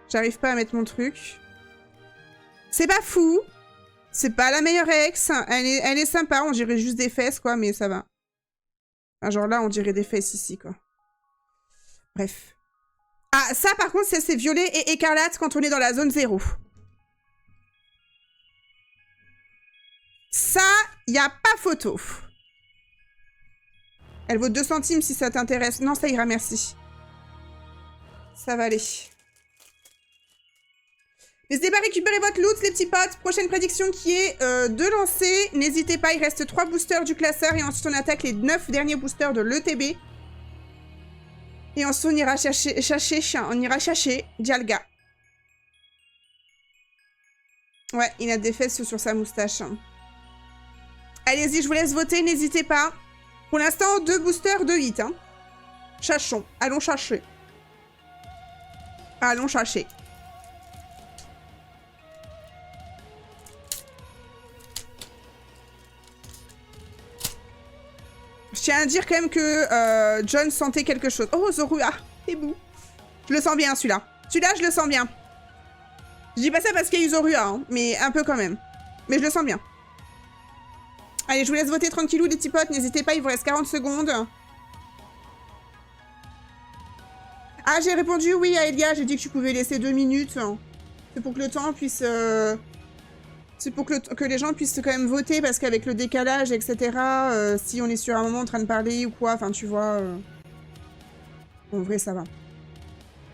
[SPEAKER 1] J'arrive pas à mettre mon truc. C'est pas fou. C'est pas la meilleure ex. Elle est sympa, on dirait juste des fesses, quoi, mais ça va. Enfin, genre là, on dirait des fesses ici, quoi. Bref. Ah, ça, par contre, c'est violet et écarlate quand on est dans la zone 0. Ça, y a pas photo. Elle vaut 2 centimes si ça t'intéresse. Non, ça ira, merci. Ça va aller. N'hésitez pas à récupérer votre loot, les petits potes. Prochaine prédiction qui est de lancer. N'hésitez pas, il reste 3 boosters du classeur. Et ensuite, on attaque les 9 derniers boosters de l'ETB. Et ensuite, on ira chercher Dialga. Ouais, il a des fesses sur sa moustache. Allez-y, je vous laisse voter, n'hésitez pas. Pour l'instant, 2 boosters, 2 hits. Hein. Cherchons, allons chercher. Allons chercher. Je tiens à dire quand même que John sentait quelque chose. Oh, Zorua, c'est beau. Je le sens bien, celui-là. Celui-là, je le sens bien. Je dis pas ça parce qu'il y a eu Zorua, hein, mais un peu quand même. Mais je le sens bien. Allez, je vous laisse voter tranquillou, les petits potes. N'hésitez pas, il vous reste 40 secondes. Ah, j'ai répondu oui à Elia. J'ai dit que tu pouvais laisser 2 minutes. C'est pour que le temps puisse... C'est pour que les gens puissent quand même voter, parce qu'avec le décalage, etc., si on est sur un moment en train de parler ou quoi, enfin, tu vois... En vrai, ça va.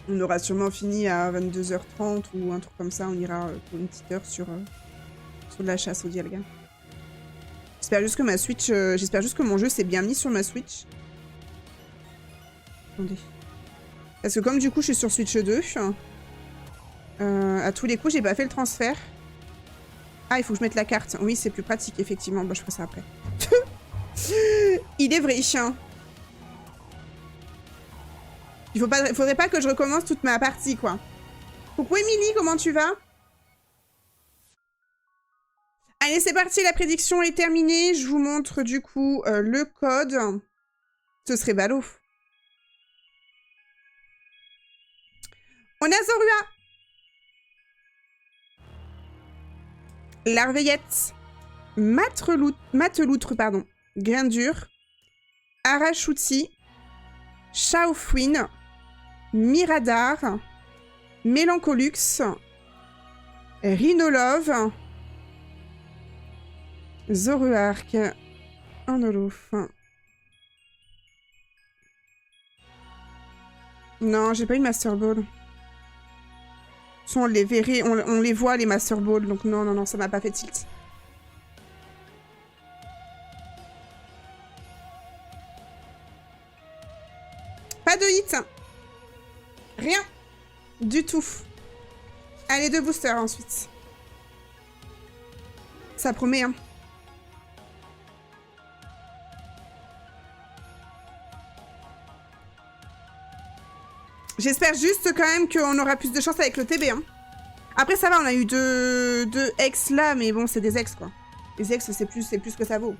[SPEAKER 1] On aura sûrement fini à 22h30 ou un truc comme ça. On ira pour une petite heure sur de la chasse au Dialga. J'espère juste que ma Switch... J'espère juste que mon jeu s'est bien mis sur ma Switch. Attendez. Parce que comme du coup, je suis sur Switch 2, à tous les coups, j'ai pas fait le transfert. Ah, il faut que je mette la carte. Oui, c'est plus pratique, effectivement. Bah, je ferai ça après. Il est vrai, chien. Faudrait pas que je recommence toute ma partie, quoi. Coucou, Émilie, comment tu vas? Allez, c'est parti, la prédiction est terminée. Je vous montre, du coup, le code. Ce serait ballot. On a Zorua. Larveillette, Mateloutre, pardon, Grindure, Arachouti, Chaofouine, Miradar, Mélancolux, Rhinolove, Zoruark, Anolof. Non, j'ai pas eu de Master Ball. On les verrait, on les voit les Master Ball, donc non, non, non, ça m'a pas fait tilt. Pas de hit. Rien. Du tout. Allez, 2 boosters ensuite. Ça promet, hein. J'espère juste quand même qu'on aura plus de chance avec le TB. Hein. Après, ça va, on a eu deux ex là, mais bon, c'est des ex, quoi. Les ex, c'est plus que ça vaut.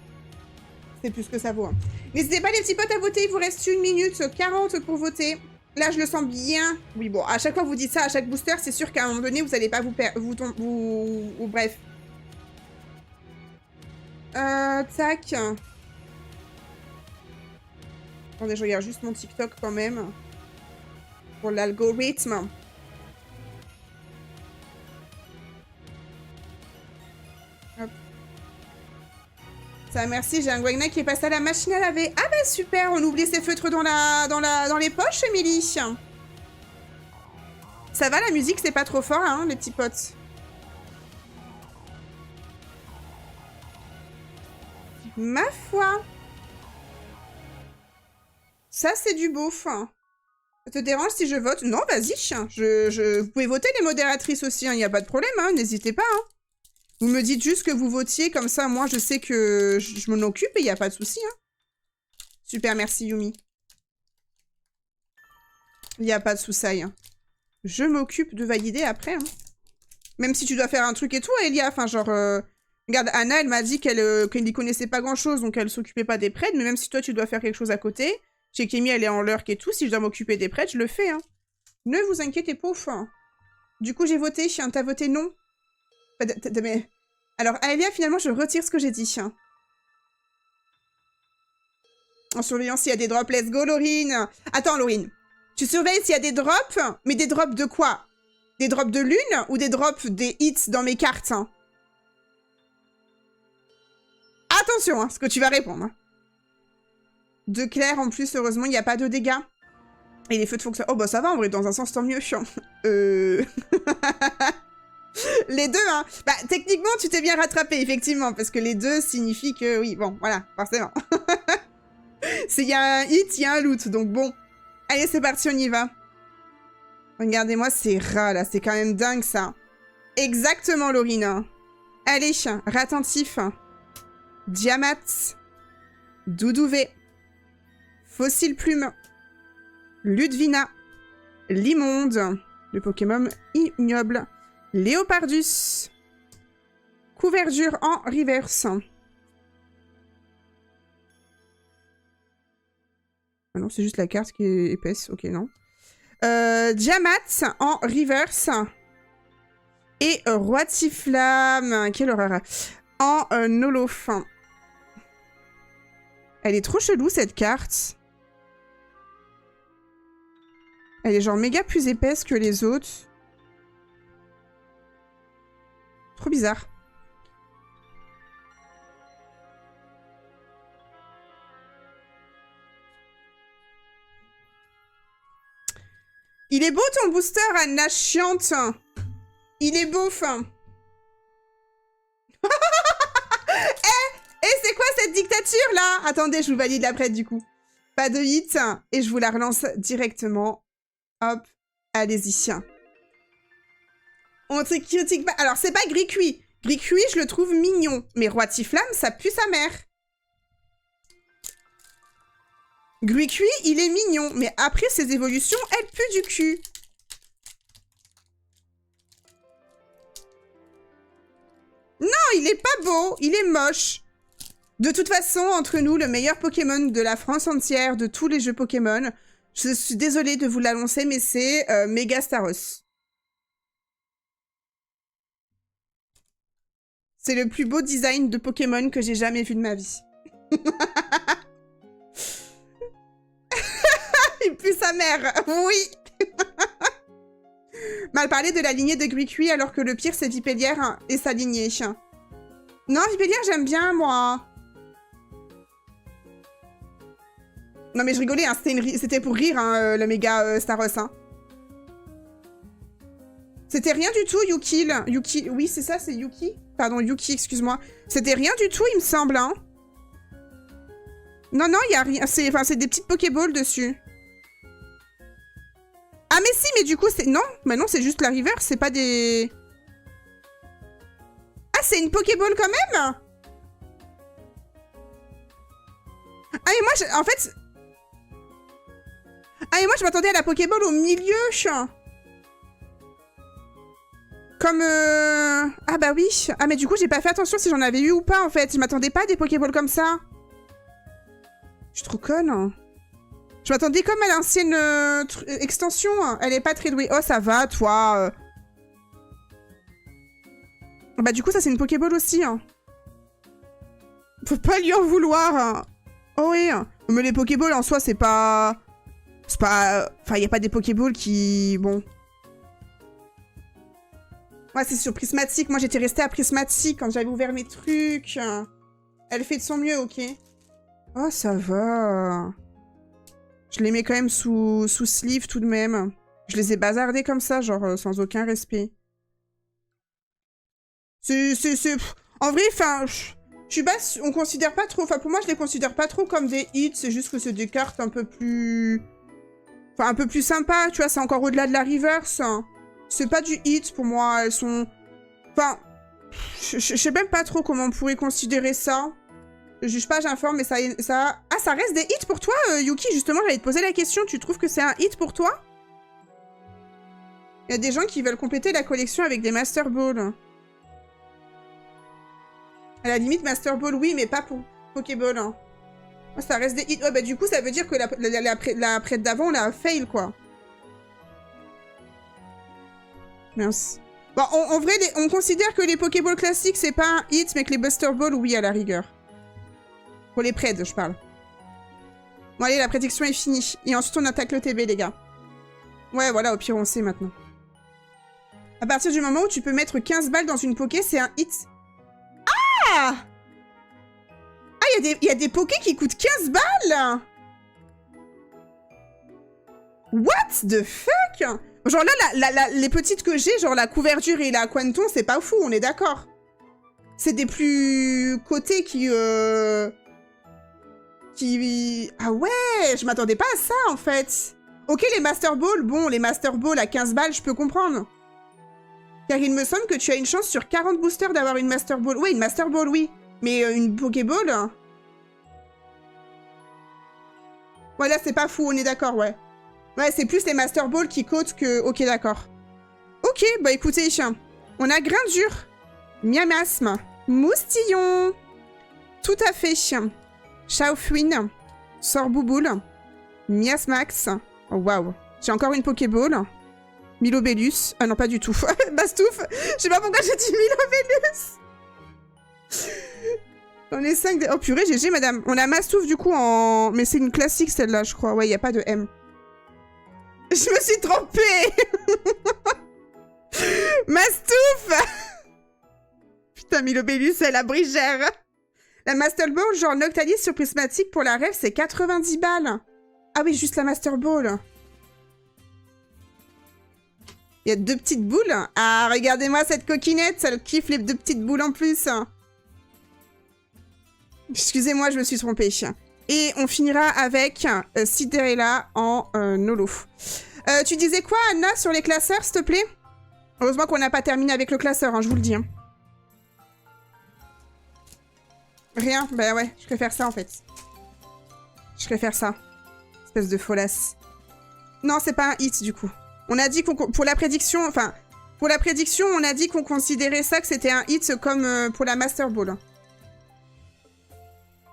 [SPEAKER 1] C'est plus que ça vaut. Hein. N'hésitez pas, les petits potes, à voter. Il vous reste 1 minute 40 pour voter. Là, je le sens bien. Oui, bon, à chaque fois, vous dites ça, à chaque booster, c'est sûr qu'à un moment donné, vous n'allez pas vous bref. Tac. Attendez, je regarde juste mon TikTok quand même. Pour l'algorithme. Hop. Ça, merci, j'ai un Guagna qui est passé à la machine à laver. Ah bah super, on oublie ses feutres dans les poches, Émilie. Ça va, la musique, c'est pas trop fort, hein, les petits potes. Ma foi. Ça, c'est du beauf. Ça te dérange si je vote? Non, vas-y. Vous pouvez voter, les modératrices aussi, il n'y a pas de problème, hein, n'hésitez pas. Hein. Vous me dites juste que vous votiez, comme ça, moi, je sais que je m'en occupe et il n'y a pas de souci. Hein. Super, merci, Yumi. Il n'y a pas de souci. Hein. Je m'occupe de valider après. Hein. Même si tu dois faire un truc et tout, Elia. Enfin, genre... Regarde, Anna, elle m'a dit qu'elle n'y connaissait pas grand-chose, donc elle s'occupait pas des prêtres. Mais même si toi, tu dois faire quelque chose à côté... Chez Kémy, elle est en lurk et tout. Si je dois m'occuper des prêtres, je le fais. Hein. Ne vous inquiétez pas. Hein. Du coup, j'ai voté. T'as voté non. Mais... Alors, Aelia, finalement, je retire ce que j'ai dit. Hein. En surveillant s'il y a des drops. Let's go, Laurine. Attends, Laurine. Tu surveilles s'il y a des drops, mais des drops de quoi? Des drops de lune ou des drops des hits dans mes cartes hein. Attention, hein, ce que tu vas répondre. Hein. De clair, en plus, heureusement, il n'y a pas de dégâts. Et les feux de fonctionnent. Oh, bah ça va, en vrai, dans un sens, tant mieux. Les deux, hein. Bah, techniquement, tu t'es bien rattrapé, effectivement, parce que les deux signifient que... Oui, bon, voilà, forcément. Il y a un hit, il y a un loot, donc bon. Allez, c'est parti, on y va. Regardez-moi ces rats, là, c'est quand même dingue, ça. Exactement, Laurine. Allez, ratentif. Diamat. Doudouvé. Fossile Plume, Ludvina, Limonde, le Pokémon ignoble, Léopardus, Couverture en reverse. Ah non, c'est juste la carte qui est épaisse, ok, non. Diamat en reverse. Et Roitiflamme, quelle horreur, en holof. Elle est trop chelou, cette carte. Elle est genre méga plus épaisse que les autres. Trop bizarre. Il est beau ton booster, Anna chiante. Il est beau, fin. Eh, c'est quoi cette dictature, là? Attendez, je vous valide la prête, du coup. Pas de hit. Et je vous la relance directement. Hop, allez-y. On te critique pas. Alors, c'est pas Gris-Cuit. Gris-Cuit, je le trouve mignon. Mais Roitiflamme, ça pue sa mère. Gris-Cuit, il est mignon. Mais après, ses évolutions, elles puent du cul. Non, il est pas beau. Il est moche. De toute façon, entre nous, le meilleur Pokémon de la France entière, de tous les jeux Pokémon... Je suis désolée de vous l'annoncer, mais c'est Megastaros. C'est le plus beau design de Pokémon que j'ai jamais vu de ma vie. Il pue sa mère, oui. Mal parler de la lignée de Gris-Cuit alors que le pire c'est Vipellière et sa lignée. Non, Vipellière j'aime bien moi. Non mais je rigolais, hein, c'était pour rire, hein, le méga Staros. Hein. C'était rien du tout, Yuki. Yuki, oui c'est ça, c'est Yuki. Pardon, Yuki, excuse-moi. C'était rien du tout, il me semble. Hein. Non, non, il y a rien. C'est des petites Pokéballs dessus. Ah mais si, mais du coup c'est... Non, bah non, c'est juste la river, c'est pas des... Ah, c'est une Pokéball quand même. Ah mais moi, en fait... Ah, et moi, je m'attendais à la Pokéball au milieu. Comme... Ah bah oui. Ah, mais du coup, j'ai pas fait attention si j'en avais eu ou pas, en fait. Je m'attendais pas à des Pokéballs comme ça. Je suis trop conne. Hein. Je m'attendais comme à l'ancienne extension. Elle est pas très douée. Oh, ça va, toi. Bah du coup, ça, c'est une Pokéball aussi. Hein. Faut pas lui en vouloir. Hein. Oh oui. Mais les Pokéballs, en soi, c'est pas... C'est pas... Enfin, y a pas des Pokéballs qui... Bon... Ouais, c'est sur Prismatique. Moi, j'étais restée à Prismatique quand j'avais ouvert mes trucs. Elle fait de son mieux, ok. Oh, ça va. Je les mets quand même sous sleeve tout de même. Je les ai bazardés comme ça, genre sans aucun respect. En vrai, enfin... Je suis pas... On considère pas trop... Enfin, pour moi, je les considère pas trop comme des hits. C'est juste que c'est des cartes un peu plus... Enfin, un peu plus sympa, tu vois. C'est encore au-delà de la reverse. C'est pas du hit pour moi, elles sont... Enfin, je sais même pas trop comment on pourrait considérer ça. Je juge pas, j'informe, mais ça... Ah, ça reste des hits pour toi, Yuki? Justement, j'allais te poser la question, tu trouves que c'est un hit pour toi? Il y a des gens qui veulent compléter la collection avec des Master Ball. À la limite, Master Ball, oui, mais pas pour Pokéball. Hein. Ça reste des hits. Ouais, bah du coup, ça veut dire que la prête d'avant, on a fail, quoi. Mince. Bon, en vrai, on considère que les Pokéballs classiques, c'est pas un hit, mais que les Buster Balls, oui, à la rigueur. Pour les preds, je parle. Bon, allez, la prédiction est finie. Et ensuite, on attaque le TB, les gars. Ouais, voilà, au pire, on sait maintenant. À partir du moment où tu peux mettre 15 balles dans une Poké, c'est un hit. Ah! Ah, il y a des Pokés qui coûtent 15 balles! What the fuck? Genre là, les petites que j'ai, genre la couverture et la Quanton, c'est pas fou, on est d'accord. C'est des plus cotés qui... Ah ouais, je m'attendais pas à ça, en fait. Ok, les Master Ball, bon, les Master Ball à 15 balles, je peux comprendre. Car il me semble que tu as une chance sur 40 boosters d'avoir une Master Ball. Oui, une Master Ball, oui. Mais une Pokéball... Ouais, là, c'est pas fou, on est d'accord, ouais. Ouais, c'est plus les Master Ball qui cotent que... Ok, d'accord. Ok, bah écoutez, on a Grindure, Miamasme, Moustillon, tout à fait, Chaofuin, Sorbouboule, Miasmax, oh, waouh, j'ai encore une Pokéball, Milobellus, ah non, pas du tout, Bastouf, je sais pas pourquoi j'ai dit Milobellus. On est 5 de... Oh purée, GG, madame. On a Mastouf, du coup, en... Mais c'est une classique, celle-là, je crois. Ouais, il n'y a pas de M. Je me suis trompée. Mastouf. Putain, Milobellus, elle a brigère. La Master Ball, genre Noctalis sur Prismatique pour la rêve, c'est 90 balles. Ah oui, juste la Master Ball. Il y a 2 petites boules. Ah, regardez-moi cette coquinette, elle kiffe les 2 petites boules en plus. Excusez-moi, je me suis trompée. Et on finira avec Cinderella en Nolo. Tu disais quoi, Anna, sur les classeurs, s'il te plaît? Heureusement qu'on n'a pas terminé avec le classeur, hein, je vous le dis. Hein. Rien? Bah ouais, je préfère ça, en fait. Je préfère ça. Espèce de folasse. Non, c'est pas un hit, du coup. On a dit qu'on... Pour la prédiction, enfin... Pour la prédiction, on a dit qu'on considérait ça que c'était un hit comme pour la Master Ball.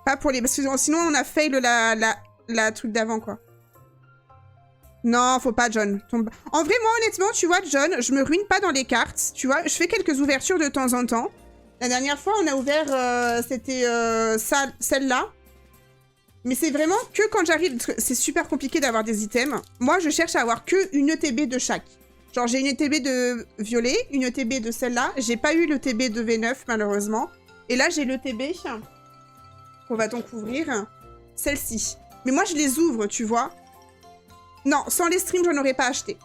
[SPEAKER 1] Pas pour les... Parce que sinon, on a fail la truc d'avant, quoi. Non, faut pas, John. En vrai, moi, honnêtement, tu vois, John, je me ruine pas dans les cartes. Tu vois, je fais quelques ouvertures de temps en temps. La dernière fois, on a ouvert... C'était celle-là. Mais c'est vraiment que quand j'arrive... C'est super compliqué d'avoir des items. Moi, je cherche à avoir que une ETB de chaque. Genre, j'ai une ETB de violet, une ETB de celle-là. J'ai pas eu l'ETB de V9, malheureusement. Et là, j'ai l'ETB... qu'on va donc ouvrir, celle-ci. Mais moi, je les ouvre, tu vois. Non, sans les streams, j'en aurais pas acheté.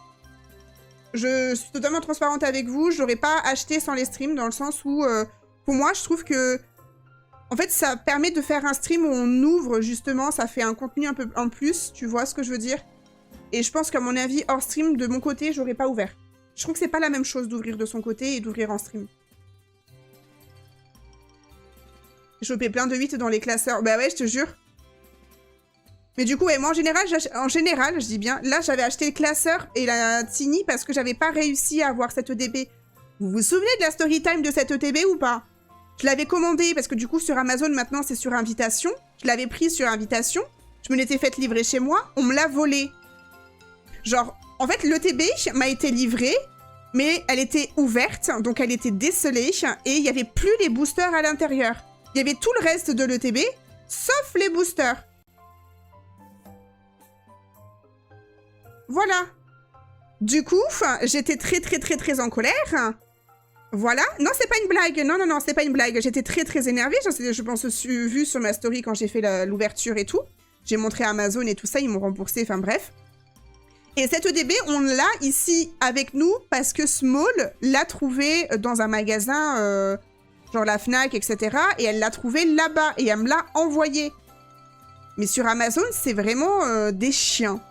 [SPEAKER 1] Je suis totalement transparente avec vous, je l'aurais pas acheté sans les streams, dans le sens où, pour moi, je trouve que... En fait, ça permet de faire un stream où on ouvre, justement, ça fait un contenu un peu en plus, tu vois ce que je veux dire? Et je pense qu'à mon avis, hors stream, de mon côté, j'aurais pas ouvert. Je trouve que c'est pas la même chose d'ouvrir de son côté et d'ouvrir en stream. J'ai chopé plein de 8 dans les classeurs. Bah ouais, je te jure. Mais du coup, ouais, moi, en général, je dis bien, là, j'avais acheté le classeur et la Tiny parce que j'avais pas réussi à avoir cette ETB. Vous vous souvenez de la story time de cette ETB ou pas? Je l'avais commandé parce que du coup, sur Amazon, maintenant, c'est sur invitation. Je l'avais prise sur invitation. Je me l'étais faite livrer chez moi. On me l'a volée. Genre, en fait, l'ETB m'a été livrée, mais elle était ouverte, donc elle était décelée, et il n'y avait plus les boosters à l'intérieur. Il y avait tout le reste de l'ETB, sauf les boosters. Voilà. Du coup, j'étais très en colère. Voilà. Non, c'est pas une blague. Non, c'est pas une blague. J'étais très énervée. Je pense vu sur ma story quand j'ai fait l'ouverture et tout. J'ai montré à Amazon et tout ça. Ils m'ont remboursé. Enfin, bref. Et cette EDB, on l'a ici avec nous parce que Small l'a trouvé dans un magasin, genre la Fnac, etc. Et elle l'a trouvé là-bas. Et elle me l'a envoyé. Mais sur Amazon, c'est vraiment des chiens.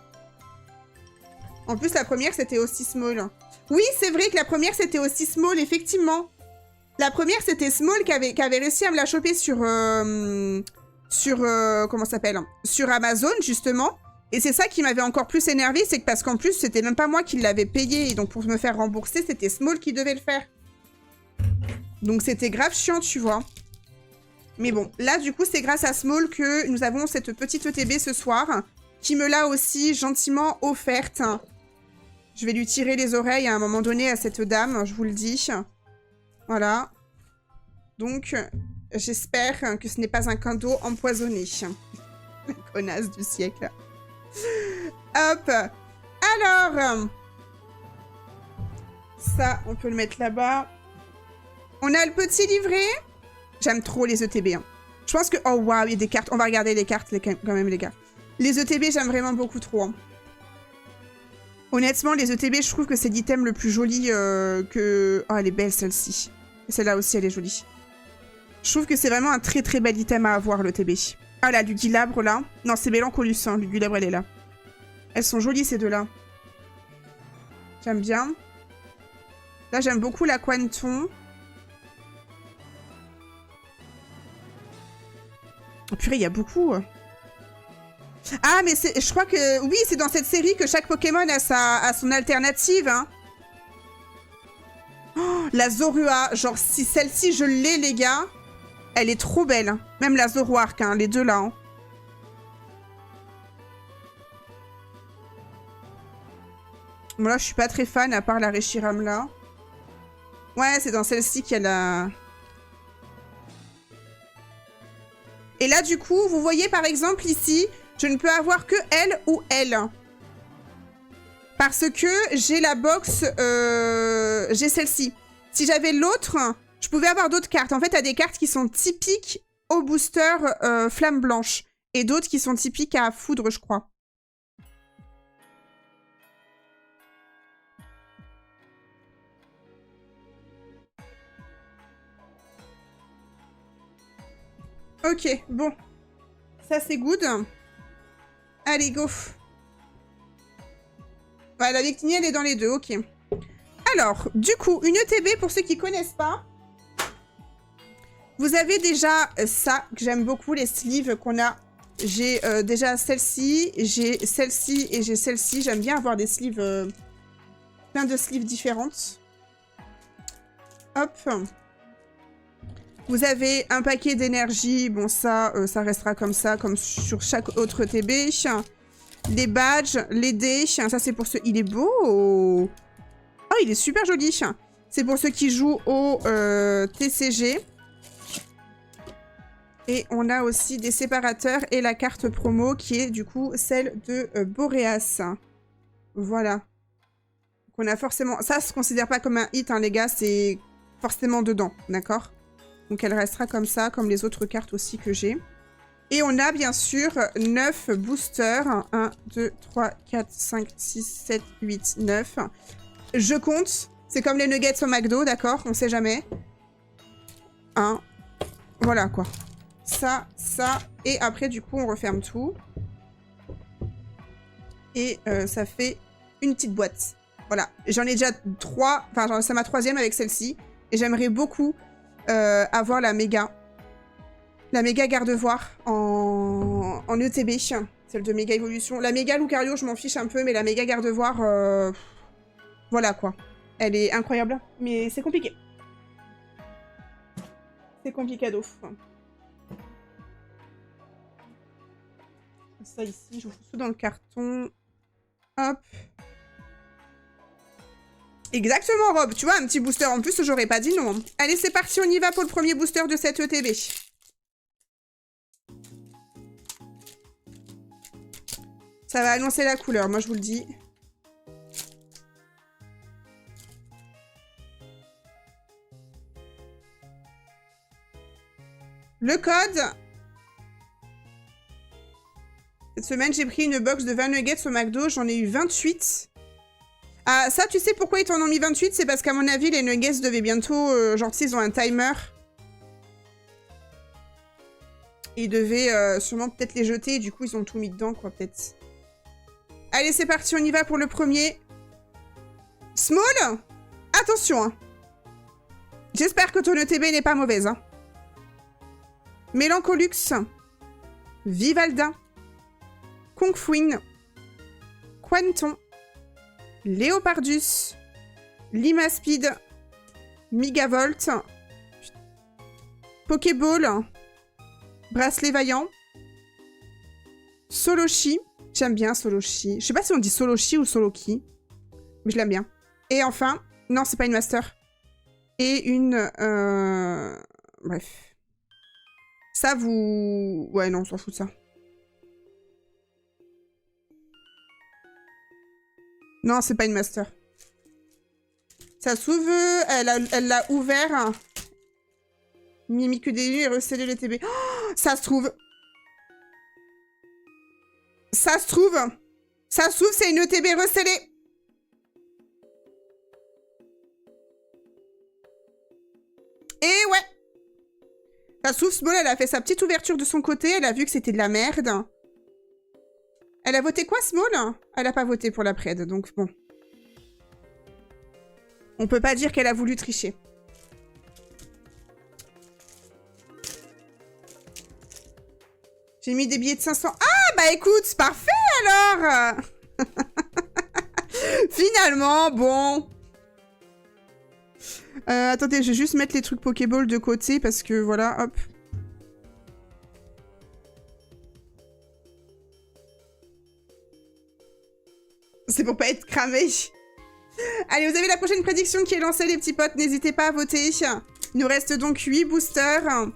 [SPEAKER 1] En plus, la première, c'était aussi Small. Oui, c'est vrai que la première, c'était aussi Small, effectivement. La première, c'était Small qui avait réussi à me la choper sur comment ça s'appelle? Sur Amazon, justement. Et c'est ça qui m'avait encore plus énervé, c'est que parce qu'en plus, c'était même pas moi qui l'avais payé. Et donc, pour me faire rembourser, c'était Small qui devait le faire. Donc, c'était grave chiant, tu vois. Mais bon, là, du coup, c'est grâce à Small que nous avons cette petite ETB ce soir, qui me l'a aussi gentiment offerte. Je vais lui tirer les oreilles à un moment donné à cette dame, je vous le dis. Voilà. Donc, j'espère que ce n'est pas un cadeau empoisonné. La connasse du siècle. Hop. Alors. Ça, on peut le mettre là-bas. On a le petit livret. J'aime trop les ETB. Hein. Je pense que... Oh, waouh, il y a des cartes. On va regarder les cartes quand même, les gars. Les ETB, j'aime vraiment beaucoup trop. Hein. Honnêtement, les ETB, je trouve que c'est l'item le plus joli que... Oh, elle est belle, celle-ci. Celle-là aussi, elle est jolie. Je trouve que c'est vraiment un très bel item à avoir, l'ETB. Ah, la Luguliabre, là. Non, c'est Mélancolus, hein. Luguliabre, elle est là. Elles sont jolies, ces deux-là. J'aime bien. Là, j'aime beaucoup la Quanton. Oh, purée, il y a beaucoup... Ah, mais je crois que... Oui, c'est dans cette série que chaque Pokémon a son alternative. Hein. Oh, la Zorua. Genre, si celle-ci, je l'ai, les gars, elle est trop belle. Hein. Même la Zoroark, hein, les deux là. Hein. Bon, là, je suis pas très fan, à part la Reshiram, là. Ouais, c'est dans celle-ci qu'il y a la... Et là, du coup, vous voyez, par exemple, ici... Je ne peux avoir que elle ou elle. Parce que j'ai la box... j'ai celle-ci. Si j'avais l'autre, je pouvais avoir d'autres cartes. En fait, il y a des cartes qui sont typiques au booster Flamme Blanche. Et d'autres qui sont typiques à Foudre, je crois. Ok, bon. Ça, c'est good. Allez, go. Ouais, la Victini, elle est dans les deux, ok. Alors, du coup, une ETB, pour ceux qui connaissent pas, vous avez déjà ça, que j'aime beaucoup, les sleeves qu'on a. J'ai déjà celle-ci, j'ai celle-ci et j'ai celle-ci. J'aime bien avoir des sleeves, plein de sleeves différentes. Hop. Vous avez un paquet d'énergie. Bon, ça, ça restera comme ça, comme sur chaque autre TB. Les badges, les dés. Ça, c'est pour ceux... Il est beau. Oh, il est super joli. C'est pour ceux qui jouent au TCG. Et on a aussi des séparateurs et la carte promo qui est, du coup, celle de Boreas. Voilà. Donc, on a forcément... Ça, se considère pas comme un hit, hein, les gars. C'est forcément dedans, d'accord ? Donc, elle restera comme ça, comme les autres cartes aussi que j'ai. Et on a, bien sûr, 9 boosters. 1, 2, 3, 4, 5, 6, 7, 8, 9. Je compte. C'est comme les nuggets au McDo, d'accord? On sait jamais. 1. Voilà, quoi. Ça, ça. Et après, du coup, on referme tout. Et ça fait une petite boîte. Voilà. J'en ai déjà 3. Enfin, c'est ma 3e avec celle-ci. Et j'aimerais beaucoup... avoir la méga garde-voir en ETB. Celle de méga évolution. La méga Lucario, je m'en fiche un peu, mais la méga garde-voir, voilà quoi. Elle est incroyable, mais c'est compliqué. C'est compliqué d'ouf. Ça ici, je vous fous tout dans le carton. Hop. Exactement, Rob. Tu vois, un petit booster en plus, j'aurais pas dit non. Allez, c'est parti, on y va pour le premier booster de cette ETB. Ça va annoncer la couleur, moi je vous le dis. Le code. Cette semaine, j'ai pris une box de 20 nuggets au McDo. J'en ai eu 28. Ah, ça, tu sais pourquoi ils t'en ont mis 28? C'est parce qu'à mon avis, les nuggets devaient bientôt... genre, ils ont un timer. Ils devaient sûrement peut-être les jeter. Et du coup, ils ont tout mis dedans, quoi, peut-être. Allez, c'est parti. On y va pour le premier. Small. Attention, hein. J'espère que ton ETB n'est pas mauvaise, hein. Mélancolux, Vivalda, Kongfuin, Quanton, Léopardus, Limaspeed, Migavolt, Pokéball, Bracelet Vaillant, Solochi, j'aime bien Solochi. Je sais pas si on dit Solochi ou Soloki, mais je l'aime bien. Et enfin, non, c'est pas une master. Et une... Bref. Ça, vous... Ouais, non, on s'en fout de ça. Non, c'est pas une master. Ça s'ouvre, elle l'a ouvert. Mimique UDU et recellé le TB. Oh, ça se trouve. Ça se trouve. Ça se trouve, c'est une ETB recellée. Et ouais. Ça se trouve, Small, elle a fait sa petite ouverture de son côté. Elle a vu que c'était de la merde. Elle a voté quoi, Small? Elle a pas voté pour la Pred, donc bon. On peut pas dire qu'elle a voulu tricher. J'ai mis des billets de 500. Ah, bah écoute, parfait alors. Finalement, bon. Attendez, je vais juste mettre les trucs Pokéball de côté parce que voilà, hop. C'est pour pas être cramé. Allez, vous avez la prochaine prédiction qui est lancée, les petits potes. N'hésitez pas à voter. Il nous reste donc 8 boosters.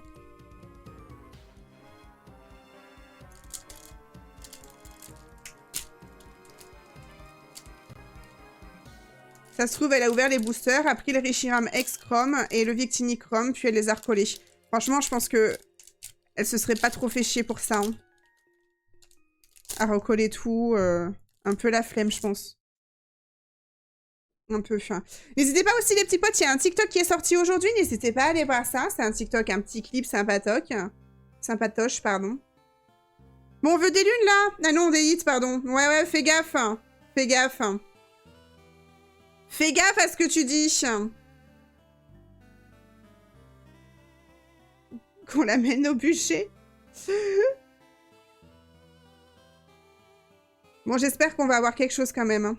[SPEAKER 1] Ça se trouve, elle a ouvert les boosters, a pris le Reshiram X Chrome et le Victini Chrome, puis elle les a recollés. Franchement, je pense que elle se serait pas trop fait chier pour ça. Hein. À recoller tout, un peu la flemme, je pense. Un peu fin. N'hésitez pas aussi, les petits potes, il y a un TikTok qui est sorti aujourd'hui, n'hésitez pas à aller voir ça. C'est un TikTok, un petit clip sympatoche, pardon. Bon, on veut des lunes, là? Ah non, des hits, pardon. Ouais, fais gaffe. Fais gaffe. Fais gaffe à ce que tu dis. Qu'on l'amène au bûcher. Bon, j'espère qu'on va avoir quelque chose quand même. Hein.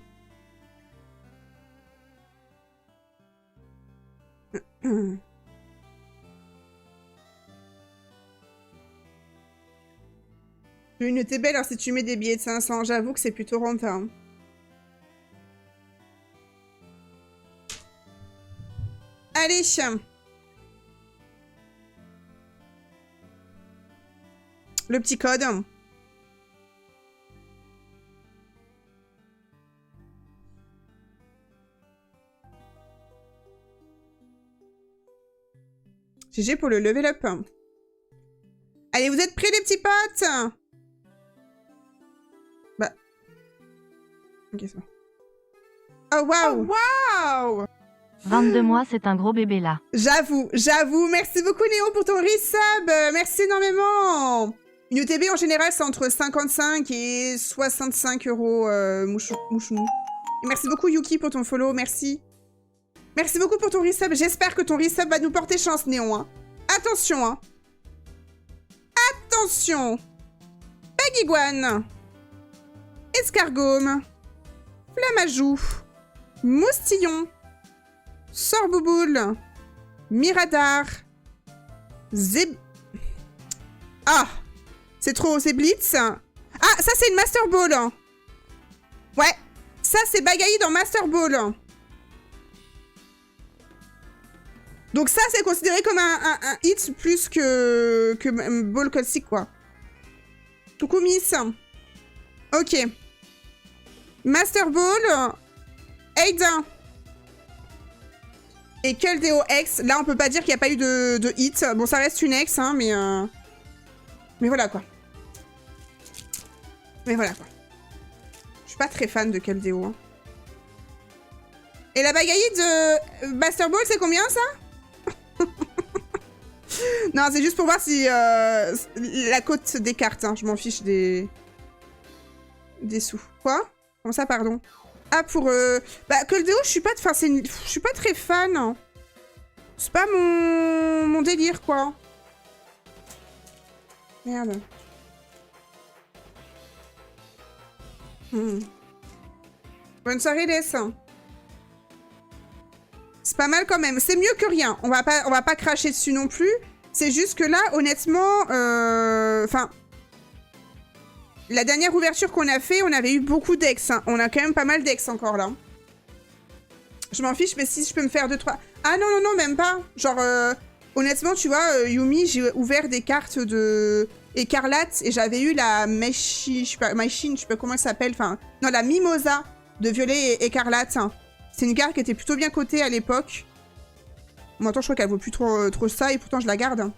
[SPEAKER 1] Une ETB, alors si tu mets des billets de 500, j'avoue que c'est plutôt rentable. Allez. Le petit code. GG pour le level up. Allez, vous êtes prêts les petits potes? Bah. Ok, c'est bon. Oh waouh! Oh, waouh!
[SPEAKER 2] 22 mois, c'est un gros bébé là.
[SPEAKER 1] J'avoue. Merci beaucoup Néo pour ton resub. Merci énormément. Une ETB en général, c'est entre 55 et 65 euros, mouchou. Et merci beaucoup Yuki pour ton follow, merci. Merci beaucoup pour ton resub. J'espère que ton resub va nous porter chance, Néon. Hein. Attention, hein. Attention. Peggy Guan. Escargome. Flamajou. Moustillon. Sorbouboule. Miradar. Zeb... Ah! C'est trop, c'est Blitz. Ah, ça c'est une Master Ball. Ouais, ça c'est Bagaï dans Master Ball. Donc ça c'est considéré comme un hit plus que Ball classique quoi. Coucou Miss. Ok. Master Ball. Aida. Et Keldeo X. Là on peut pas dire qu'il n'y a pas eu de hit. Bon ça reste une X hein, mais voilà quoi. Mais voilà quoi. Je suis pas très fan de Keldeo. Hein. Et la Bagaï de Master Ball c'est combien ça? Non, c'est juste pour voir si la cote des cartes. Hein. Je m'en fiche des sous. Quoi? Comment ça, pardon? Ah, pour... Bah, Keldeo, je suis pas... Enfin, je suis pas très fan. Hein. C'est pas mon délire, quoi. Merde. Bonne soirée, Les. C'est pas mal quand même. C'est mieux que rien. On va pas cracher dessus non plus. C'est juste que là, honnêtement... Enfin... La dernière ouverture qu'on a fait, on avait eu beaucoup d'ex. Hein. On a quand même pas mal d'ex encore là. Je m'en fiche, mais si je peux me faire 2-3... Ah non, non, non, même pas. Genre, honnêtement, tu vois, Yumi, j'ai ouvert des cartes de... Écarlate et j'avais eu la Machine, je sais pas comment elle s'appelle. Enfin, non, la Mimosa de Violet et Écarlate. Hein. C'est une carte qui était plutôt bien cotée à l'époque. Maintenant, je crois qu'elle vaut plus trop ça, et pourtant, je la garde.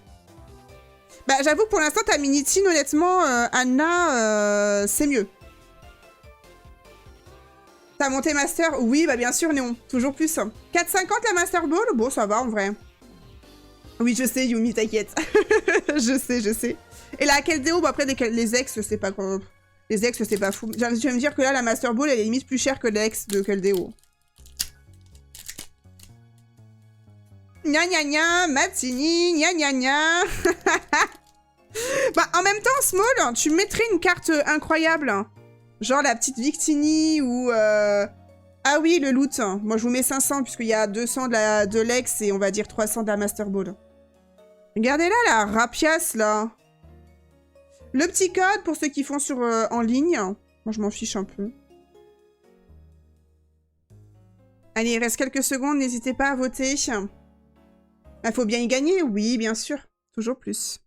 [SPEAKER 1] Bah, j'avoue que pour l'instant, ta Minitine, honnêtement, Anna, c'est mieux. T'as monté Master? Oui, bah bien sûr, Néon. Toujours plus. 4,50 la Master Ball? Bon, ça va, en vrai. Oui, je sais, Yumi, t'inquiète. je sais. Et la Keldeo, bon, après, les ex, c'est pas... Les ex, c'est pas fou. Tu vas me dire que là, la Master Ball, elle est limite plus chère que l'ex de Keldeo. Gna gna gna, Matini, gna gna gna. Bah, en même temps, Small, tu mettrais une carte incroyable. Genre la petite Victini ou... Ah oui, le loot. Moi, je vous mets 500 puisqu'il y a 200 de l'ex et on va dire 300 de la Master Ball. Regardez là, la Rapias, là. Le petit code pour ceux qui font sur en ligne. Moi, je m'en fiche un peu. Allez, il reste quelques secondes. N'hésitez pas à voter. Il faut bien y gagner. Oui, bien sûr. Toujours plus.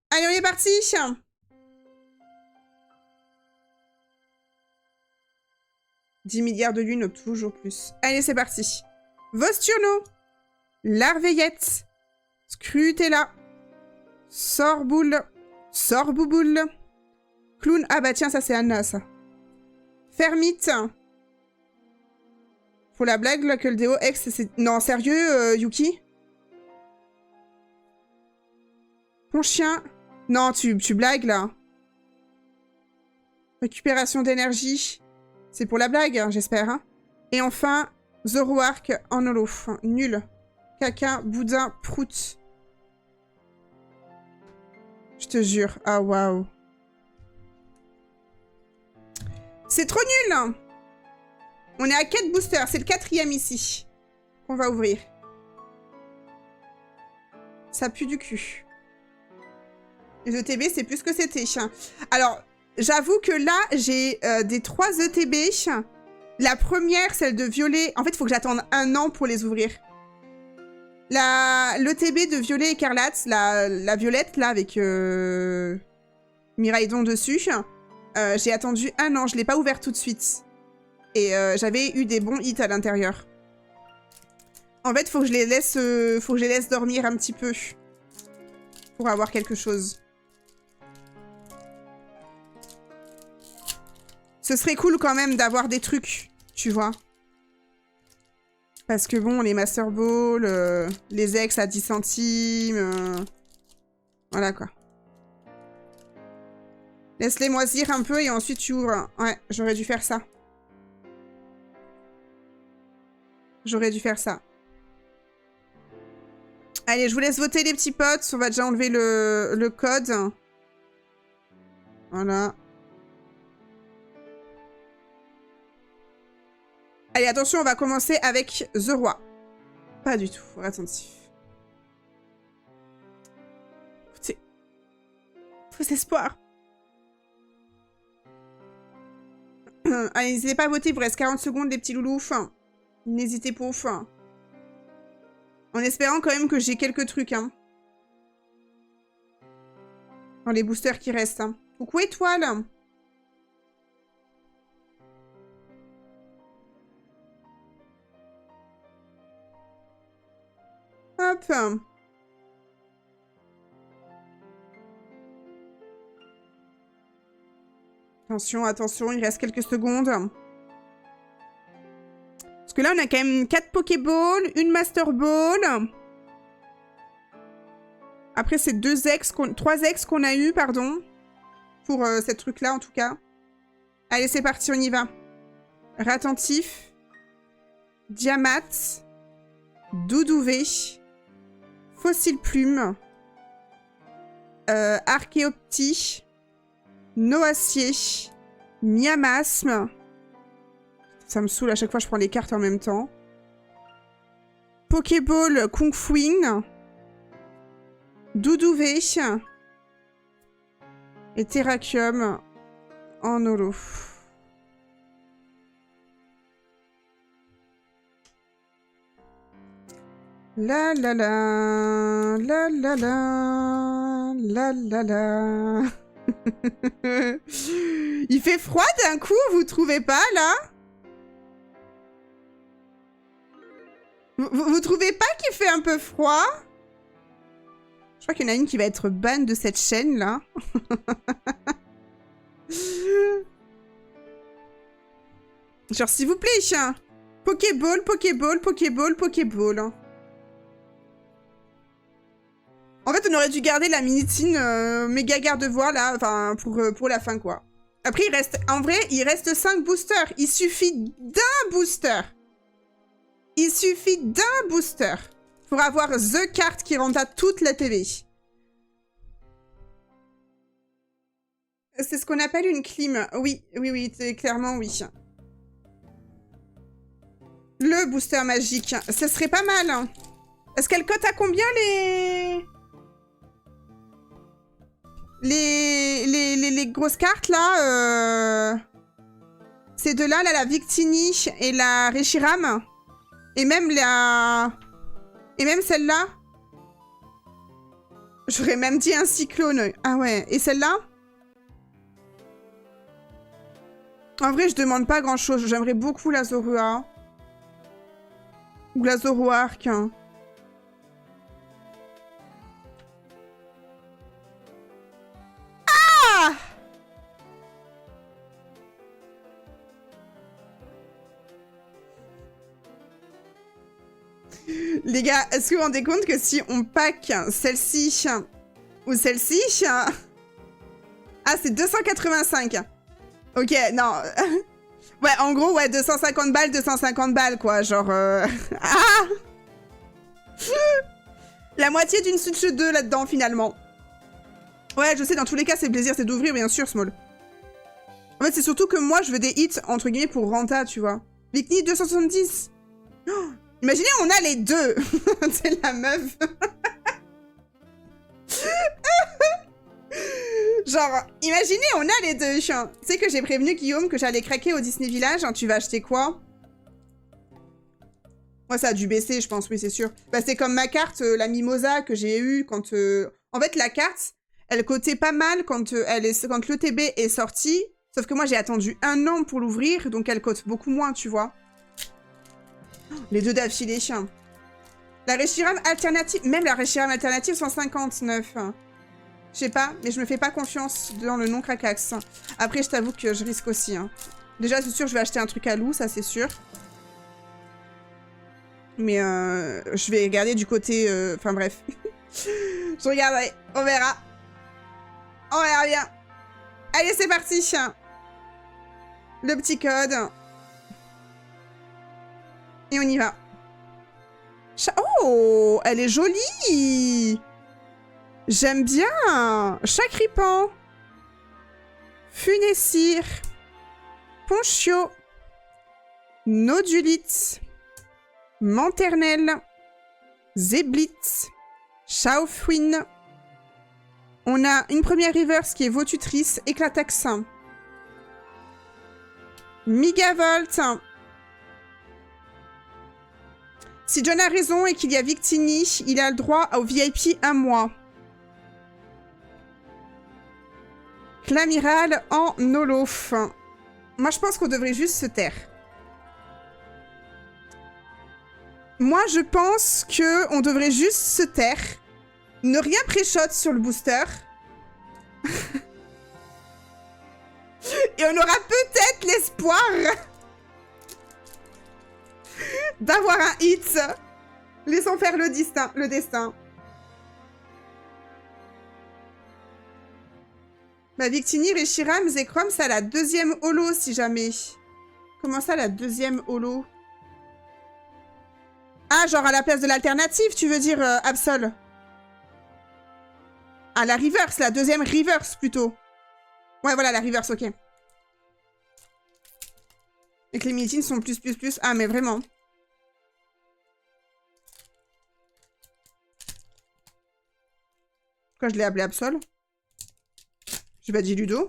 [SPEAKER 1] Allez, on est parti. 10 milliards de lunes, toujours plus. Allez, c'est parti. Vosturno. Larveillette. Scrutella. Sorboule. Sorbouboule. Clown. Ah bah tiens, ça c'est Anna, ça. Fermite. Pour la blague, là, que le déo ex, c'est... Non, sérieux, Yuki? Ton chien. Non, tu blagues, là. Récupération d'énergie. C'est pour la blague, hein, j'espère. Hein. Et enfin, Zoroark en holo. Nul. Caca, boudin, prout. Je te jure. Ah, waouh. C'est trop nul, hein. On est à 4 boosters. C'est le 4e ici. Qu'on va ouvrir. Ça pue du cul. Les ETB, c'est plus que c'était. Alors, j'avoue que là, j'ai des 3 ETB. La première, celle de Violet. En fait, il faut que j'attende 1 an pour les ouvrir. L'ETB de Violet Écarlate, la violette, là, avec Miraidon dessus. J'ai attendu 1 an. Je ne l'ai pas ouvert tout de suite. Et j'avais eu des bons hits à l'intérieur. En fait, faut que je les laisse dormir un petit peu. Pour avoir quelque chose. Ce serait cool quand même d'avoir des trucs, tu vois. Parce que bon, les Master Ball, les ex à 10 centimes... Voilà quoi. Laisse-les moisir un peu et ensuite tu ouvres. Ouais, j'aurais dû faire ça. J'aurais dû faire ça. Allez, je vous laisse voter les petits potes. On va déjà enlever le code. Voilà. Allez, attention, on va commencer avec The Roi. Pas du tout, attentif. Écoutez. Faux espoir. Allez, n'hésitez pas à voter, il vous reste 40 secondes, les petits loulous. N'hésitez pas. En espérant quand même que j'ai quelques trucs. Hein. Dans les boosters qui restent. Hein. Coucou étoile. Hop. Attention, attention, il reste quelques secondes. Parce que là, on a quand même 4 Pokéballs, une Master Ball. Après, c'est 3 ex qu'on a eu, pardon. Pour cette truc-là, en tout cas. Allez, c'est parti, on y va. Ratentif. Diamat. Doudouvé. Fossile Plume. Archéoptie. Noacier. Miamasme. Ça me saoule, à chaque fois je prends les cartes en même temps. Pokéball Kung Fuing. Doudouvé. Et Terrakium en holo. La la la. La la la. La la la. Il fait froid d'un coup, vous trouvez pas, là? Vous trouvez pas qu'il fait un peu froid? Je crois qu'il y en a une qui va être ban de cette chaîne, là. Genre, s'il vous plaît, chien. Pokéball, Pokéball, Pokéball, Pokéball. En fait, on aurait dû garder la minitine méga garde-voix, là, enfin, pour la fin, quoi. Après, il reste... En vrai, il reste 5 boosters. Il suffit d'un booster. Il suffit d'un booster pour avoir the carte qui rend à toute la TV. C'est ce qu'on appelle une clim. Oui, oui, oui, clairement, oui. Le booster magique. Ce serait pas mal. Est-ce qu'elle cote à combien les grosses cartes, là Ces deux-là, là, la Victini et la Reshiram. Et même celle-là. J'aurais même dit un cyclone. Ah ouais. Et celle-là? En vrai, je demande pas grand-chose. J'aimerais beaucoup la Zorua. Ou la Zoroark. Ah! Les gars, est-ce que vous vous rendez compte que si on pack celle-ci ou celle-ci... Ah, c'est 285. Ok, non. Ouais, en gros, ouais, 250 balles, quoi. Genre... Ah! La moitié d'une Switch 2 là-dedans, finalement. Ouais, je sais, dans tous les cas, c'est plaisir, c'est d'ouvrir, bien sûr, Small. En fait, c'est surtout que moi, je veux des hits, entre guillemets, pour Renta, tu vois. Vicni, 270. Oh, imaginez, on a les deux. C'est la meuf. Genre, imaginez, on a les deux. Tu sais que j'ai prévenu Guillaume que j'allais craquer au Disney Village. Tu vas acheter quoi? Moi, ça a dû baisser, je pense, oui, c'est sûr. Bah, c'est comme ma carte, la Mimosa, que j'ai eue quand... En fait, la carte, elle cotait pas mal quand l'ETB est sorti. Sauf que moi, j'ai attendu 1 an pour l'ouvrir, donc elle cote beaucoup moins, tu vois. Les deux d'affilée, chien. La Reshiram alternative... Même la Reshiram alternative, 159. Je sais pas, mais je me fais pas confiance dans le non-cracax. Après, je t'avoue que je risque aussi. Hein. Déjà, c'est sûr, je vais acheter un truc à loup, ça c'est sûr. Mais je vais regarder du côté... Enfin bref. Je regarderai, on verra. On verra bien. Allez, c'est parti. Le petit code. Et on y va. Oh, elle est jolie. J'aime bien. Chacripan. Funessir. Ponchio. Nodulite, Manternelle, Zeblitz, Chaufwin. On a une première reverse qui est Votutrice, Éclatax, Migavolt. Si John a raison et qu'il y a Victini, il a le droit au VIP 1 mois. Clamiral en Olof. Moi, je pense qu'on devrait juste se taire. Moi, je pense qu'on devrait juste se taire. Ne rien pré-shot sur le booster. Et on aura peut-être l'espoir d'avoir un hit. Laissons faire le destin. Bah, Victini, Reshiram, Zekrom, ça a la deuxième holo, si jamais. Comment ça, la deuxième holo? Ah, genre à la place de l'alternative, tu veux dire, Absol? Ah, la reverse, la deuxième reverse, plutôt. Ouais, voilà, la reverse, ok. Et que les meetings sont plus. Ah, mais vraiment. Pourquoi je l'ai appelé Absol? J'ai pas dit Ludo.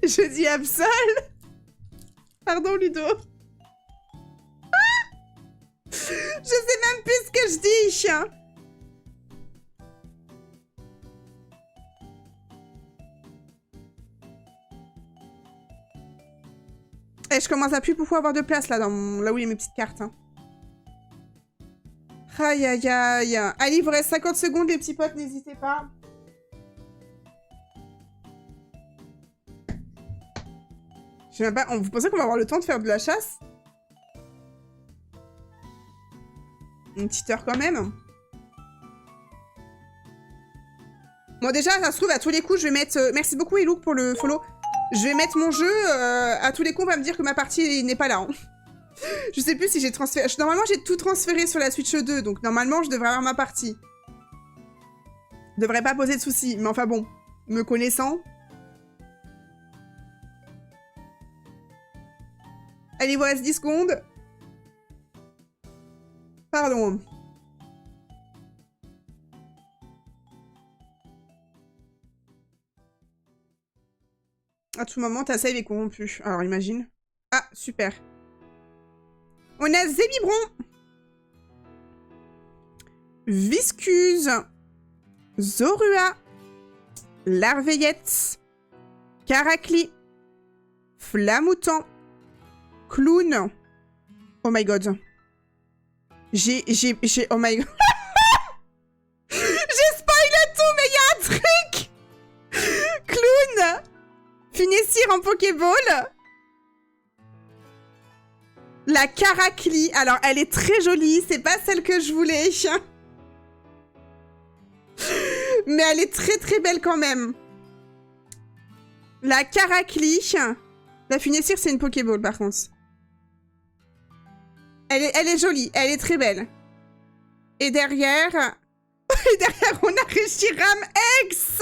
[SPEAKER 1] Je dis Absol. Pardon, Ludo. Je sais même plus ce que je dis, chien. Et je commence à plus pouvoir avoir de place là, là où il y a mes petites cartes. Hein. Aïe aïe aïe. Allez, il vous reste 50 secondes, les petits potes, n'hésitez pas. Je sais même pas. Vous pensez qu'on va avoir le temps de faire de la chasse? Une petite heure quand même. Bon, déjà, ça se trouve, à tous les coups, je vais mettre... merci beaucoup, Elouk, pour le follow. Je vais mettre mon jeu, à tous les coups, on va me dire que ma partie n'est pas là. Hein. Je sais plus si j'ai transféré... Normalement, j'ai tout transféré sur la Switch 2, donc normalement, je devrais avoir ma partie. Devrait pas poser de soucis, mais enfin bon, me connaissant... Allez, il vous reste 10 secondes. Pardon. À tout moment, ta save est corrompue. Alors, imagine. Ah, super. On a Zébibron. Viscuse. Zorua. Larveillette. Caracli. Flamouton. Clown. Oh my god. Oh my god. J'ai spoilé tout, mais il y a un truc. Clown. Finessir en Pokéball. La Caracli. Alors, elle est très jolie. C'est pas celle que je voulais. Mais elle est très très belle quand même. La Caracli. La Finessir, c'est une Pokéball par contre. Elle est jolie, elle est très belle. Et derrière... Et derrière, on a Reshiram X.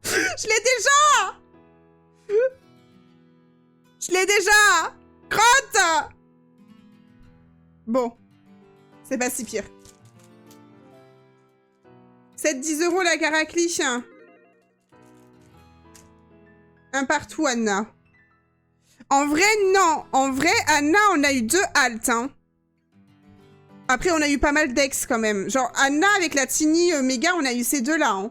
[SPEAKER 1] Je l'ai déjà. Je l'ai déjà. Crotte. Bon. C'est pas si pire. 7-10 € la Caracli. Un partout, Anna. En vrai, non. En vrai, Anna, on a eu 2 haltes, hein. Après, on a eu pas mal d'ex quand même. Genre, Anna avec la Tini méga, on a eu ces deux-là. Hein.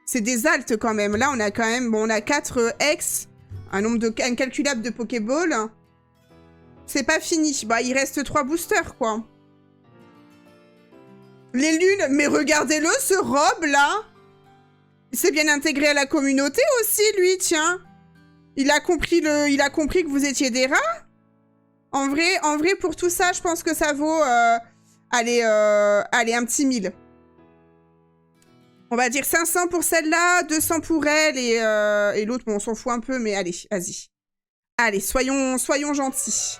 [SPEAKER 1] C'est des altes quand même. Là, on a quand même... Bon, on a 4 ex. Un nombre incalculable de Pokéball. C'est pas fini. Bah, il reste 3 boosters, quoi. Les lunes. Mais regardez-le, ce robe, là. Il s'est bien intégré à la communauté aussi, lui, tiens. Il a compris que vous étiez des rats. En vrai, pour tout ça, je pense que ça vaut... allez, un petit 1000. On va dire 500 pour celle-là, 200 pour elle, et l'autre, bon, on s'en fout un peu, mais allez, vas-y. Allez, soyons gentils.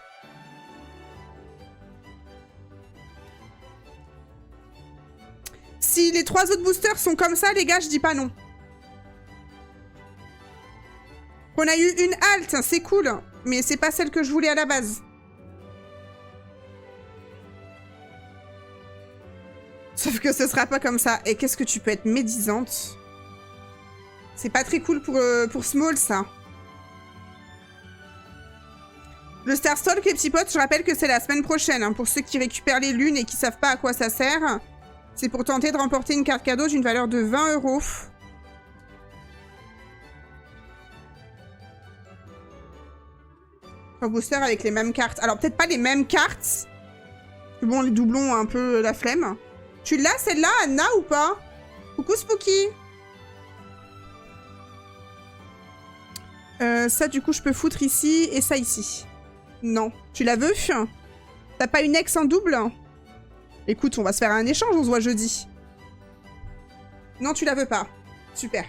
[SPEAKER 1] Si les 3 autres boosters sont comme ça, les gars, je dis pas non. On a eu une halte, c'est cool. Mais c'est pas celle que je voulais à la base. Sauf que ce sera pas comme ça. Et qu'est-ce que tu peux être médisante? C'est pas très cool pour Small, ça. Le Starstalk, les petits potes, je rappelle que c'est la semaine prochaine. Hein, pour ceux qui récupèrent les lunes et qui savent pas à quoi ça sert. C'est pour tenter de remporter une carte cadeau d'une valeur de 20 €. Un booster avec les mêmes cartes. Alors, peut-être pas les mêmes cartes. Bon, les doublons ont un peu la flemme. Tu l'as, celle-là, Anna, ou pas? Coucou, Spooky. Ça, du coup, je peux foutre ici et ça ici. Non. Tu la veux? T'as pas une ex en double? Écoute, on va se faire un échange, on se voit jeudi. Non, tu la veux pas. Super.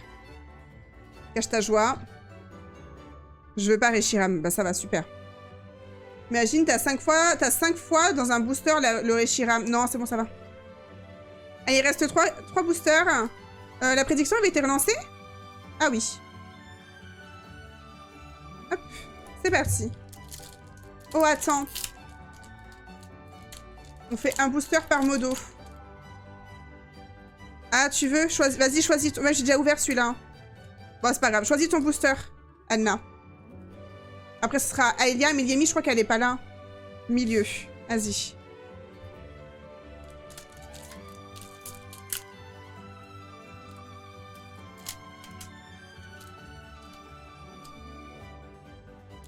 [SPEAKER 1] Cache ta joie. Je veux pas Reshiram. Bah, ça va, super. Imagine, t'as 5 fois dans un booster le Reshiram. Non, c'est bon, ça va. Ah, il reste 3 boosters. La prédiction avait été relancée? Ah oui. Hop, c'est parti. Oh, attends. On fait un booster par modo. Ah, tu veux? Vas-y, choisis. Moi, j'ai déjà ouvert celui-là. Bon, c'est pas grave. Choisis ton booster, Anna. Après, ce sera Aelia, mais Yemi, je crois qu'elle est pas là. Milieu. Vas-y.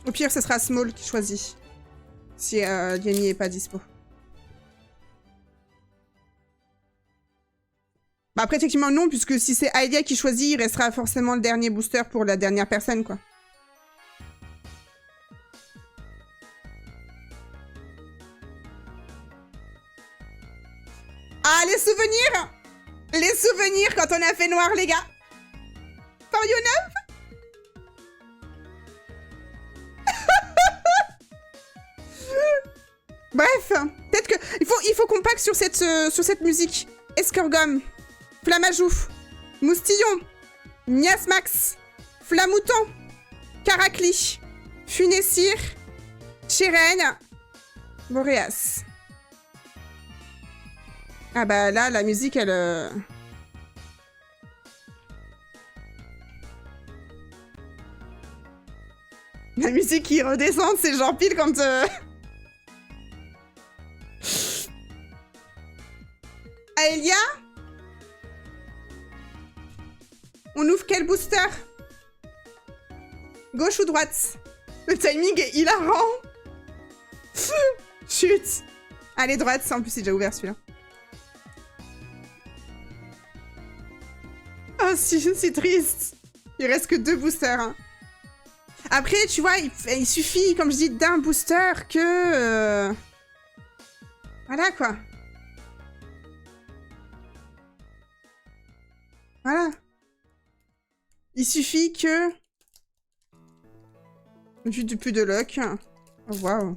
[SPEAKER 1] Au pire, ce sera Small qui choisit. Si Yemi est pas dispo. Bah après, effectivement, non, puisque si c'est Aelia qui choisit, il restera forcément le dernier booster pour la dernière personne, quoi. Ah, les souvenirs! Les souvenirs quand on a fait noir, les gars! For you know? Bref, peut-être que... Il faut qu'on pack sur cette musique. Escargum, Flamajou, Moustillon, Niasmax, Flamouton, Caracli, Funessir, Chirène, Boréas. Ah bah là, la musique, elle... La musique qui redescend, c'est genre pile quand... Aelia? On ouvre quel booster? Gauche ou droite? Le timing est hilarant. Chut. Allez, droite. En plus, c'est déjà ouvert, celui-là. Oh, c'est triste. Il reste que 2 boosters. Hein. Après, tu vois, il suffit, comme je dis, d'un booster que... Voilà, quoi. Voilà. Il suffit que... Juste plus de luck. Oh, waouh.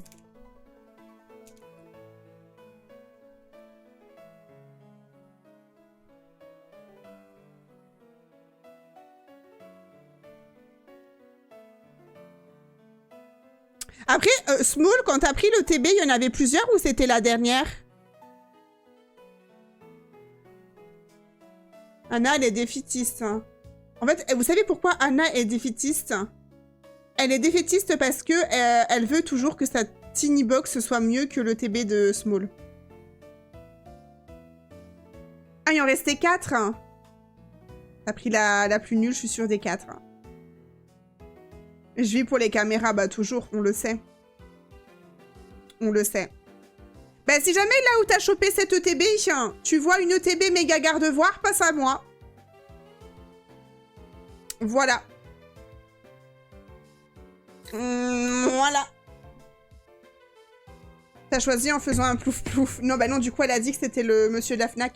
[SPEAKER 1] Après, Small, quand t'as pris le TB, il y en avait plusieurs ou c'était la dernière? Anna, elle est défaitiste. En fait, vous savez pourquoi Anna est défaitiste? Elle est défaitiste parce que elle veut toujours que sa tiny box soit mieux que le TB de Small. Ah, il en restait 4. T'as pris la plus nulle, je suis sûre des 4. Je vis pour les caméras, bah toujours, on le sait. On le sait. Bah si jamais là où t'as chopé cette ETB, tu vois une ETB méga garde-voir, passe à moi. Voilà. Voilà. T'as choisi en faisant un plouf-plouf. Non, bah non, du coup, elle a dit que c'était le monsieur de la FNAC.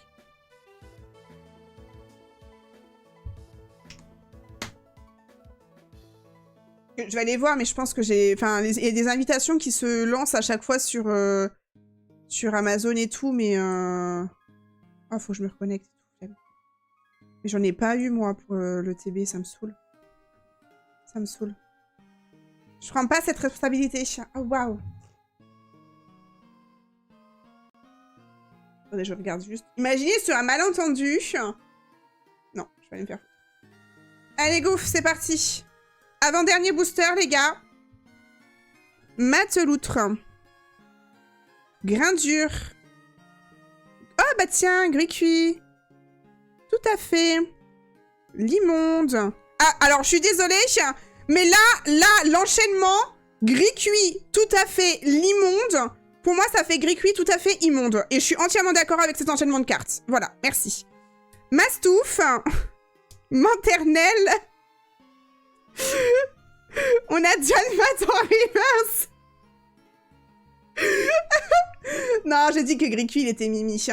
[SPEAKER 1] Je vais aller voir, mais je pense que j'ai... Enfin, il y a des invitations qui se lancent à chaque fois sur Amazon et tout, mais... Oh, faut que je me reconnecte. Mais j'en ai pas eu, moi, pour le TB, ça me saoule. Ça me saoule. Je prends pas cette responsabilité. Oh, waouh. Attendez, je regarde juste. Imaginez sur un malentendu. Non, je vais aller me faire foutre. Allez, go, c'est parti. Avant-dernier booster, les gars. Mateloutre. Grain dur. Oh, bah tiens, gris cuit. Tout à fait. L'immonde. Ah, alors, je suis désolée, mais là, l'enchaînement, gris cuit, tout à fait, l'immonde. Pour moi, ça fait gris cuit, tout à fait, immonde. Et je suis entièrement d'accord avec cet enchaînement de cartes. Voilà, merci. Mastouf. Maternelle. On a John Matt en reverse. Non, j'ai dit que gris cuit, il était mimi.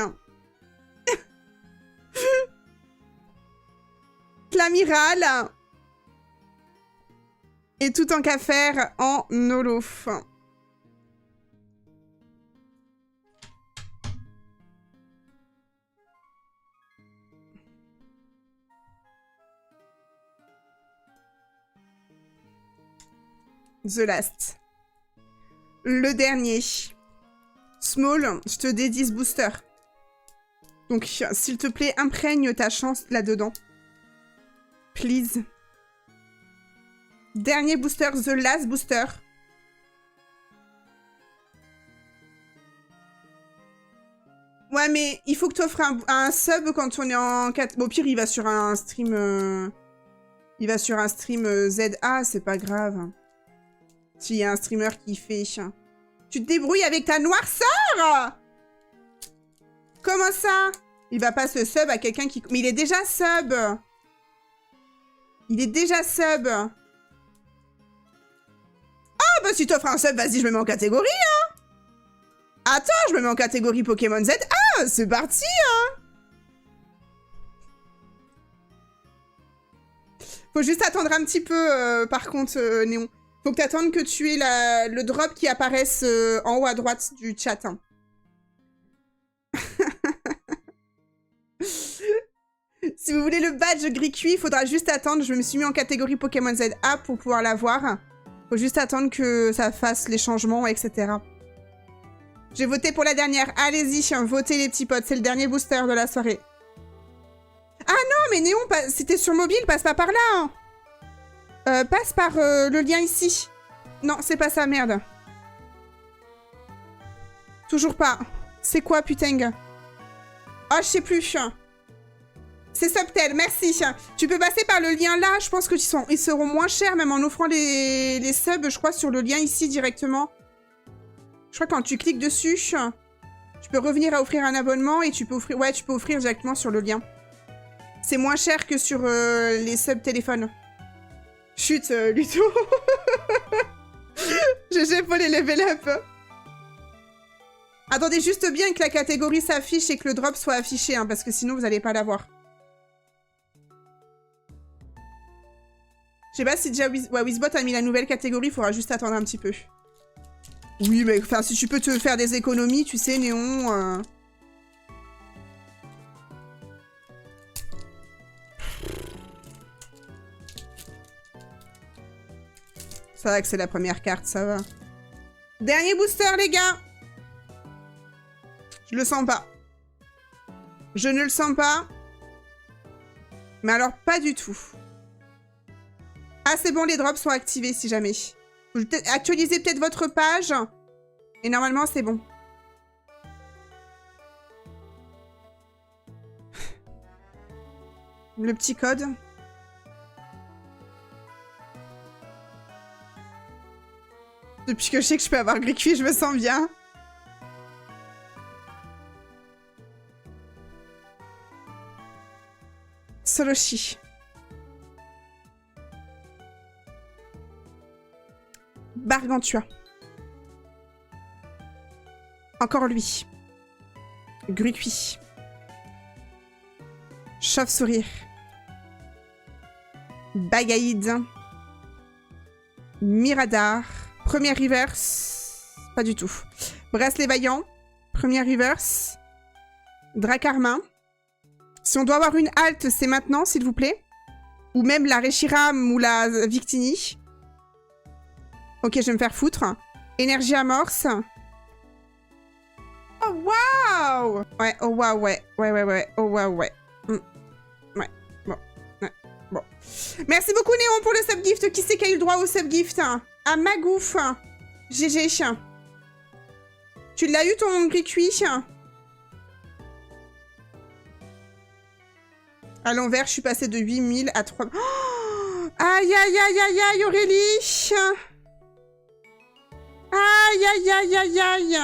[SPEAKER 1] L'amiral. Et tout en qu'à faire en Olof. The Last. Le dernier. Small, je te dédie ce booster. Donc, s'il te plaît, imprègne ta chance là-dedans. Please. Dernier booster, The Last booster. Ouais, mais il faut que tu offres un sub quand on est en 4... Bon, au pire, il va sur un stream... Il va sur un stream ZA, c'est pas grave. S'il y a un streamer qui fait... Tu te débrouilles avec ta noirceur? Comment ça? Il va pas se sub à quelqu'un qui... Mais il est déjà sub. Il est déjà sub. Ah, bah si t'offres un sub, vas-y, je me mets en catégorie, hein. Attends, je me mets en catégorie Pokémon Z. Ah, c'est parti, hein. Faut juste attendre un petit peu, par contre, Néon. Faut que t'attendes que tu aies le drop qui apparaisse en haut à droite du chat. Hein. Si vous voulez le badge gris cuit, il faudra juste attendre. Je me suis mis en catégorie Pokémon ZA pour pouvoir l'avoir. Faut juste attendre que ça fasse les changements, etc. J'ai voté pour la dernière. Allez-y, votez les petits potes. C'est le dernier booster de la soirée. Ah non, mais Néon, si t'es sur mobile, passe pas par là. Hein. Passe par le lien ici. Non, c'est pas ça, merde. Toujours pas. C'est quoi, putain? Oh, je sais plus. C'est Subtel, merci. Tu peux passer par le lien là. Je pense que ils seront moins chers, même en offrant les subs, je crois, sur le lien ici directement. Je crois que quand tu cliques dessus, tu peux revenir à offrir un abonnement et tu peux offrir... Ouais, tu peux offrir directement sur le lien. C'est moins cher que sur les subs téléphones. Chut, Luto. GG pour les level up. Attendez juste bien que la catégorie s'affiche et que le drop soit affiché, hein, parce que sinon vous n'allez pas l'avoir. Je sais pas si déjà Wizbot a mis la nouvelle catégorie, il faudra juste attendre un petit peu. Oui, mais enfin, si tu peux te faire des économies, tu sais, Néon... Ça va que c'est la première carte, ça va. Dernier booster, les gars. Je le sens pas. Je ne le sens pas. Mais alors, pas du tout. Ah, c'est bon, les drops sont activés, si jamais. Actualisez peut-être votre page. Et normalement, c'est bon. Le petit code. Depuis que je sais que je peux avoir gris cuit, je me sens bien. Soloshi. Gargantua. Encore lui. Gris cuit. Chauve-sourire. Bagaïde. Miradar. Première reverse. Pas du tout. Bracelet vaillant. Première reverse. Dracarmin. Si on doit avoir une halte, c'est maintenant, s'il vous plaît. Ou même la Reshiram ou la Victini. Ok, je vais me faire foutre. Énergie amorce. Oh, waouh! Ouais, oh, waouh, ouais. Ouais. Oh, waouh, ouais. Ouais, bon. Ouais, bon. Merci beaucoup, Néon, pour le subgift. Qui c'est qui a eu le droit au subgift? À Magouf. GG. Tu l'as eu, ton gris cuit? À l'envers, je suis passée de 8000 à 3... Oh, aïe, aïe, aïe, aïe, aïe, Aurélie. Aïe, aïe, aïe, aïe, aïe.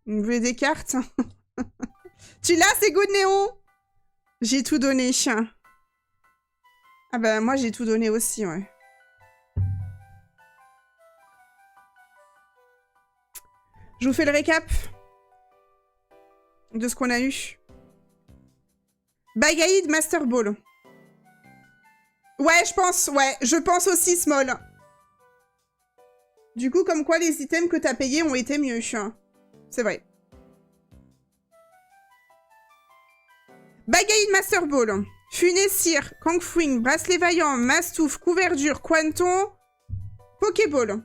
[SPEAKER 1] Vous voulez des cartes? Tu l'as, c'est good, Néon? J'ai tout donné. Ah bah, moi, j'ai tout donné aussi, ouais. Je vous fais le récap de ce qu'on a eu. Bagaïd Master Ball. Ouais, je pense aussi, Small. Du coup, comme quoi les items que t'as payés ont été mieux. C'est vrai. Bagaïd Master Ball. Funessir, Kangfwing, Bracelet Vaillant, Mastouf, Couverture, Quanton, Pokéball.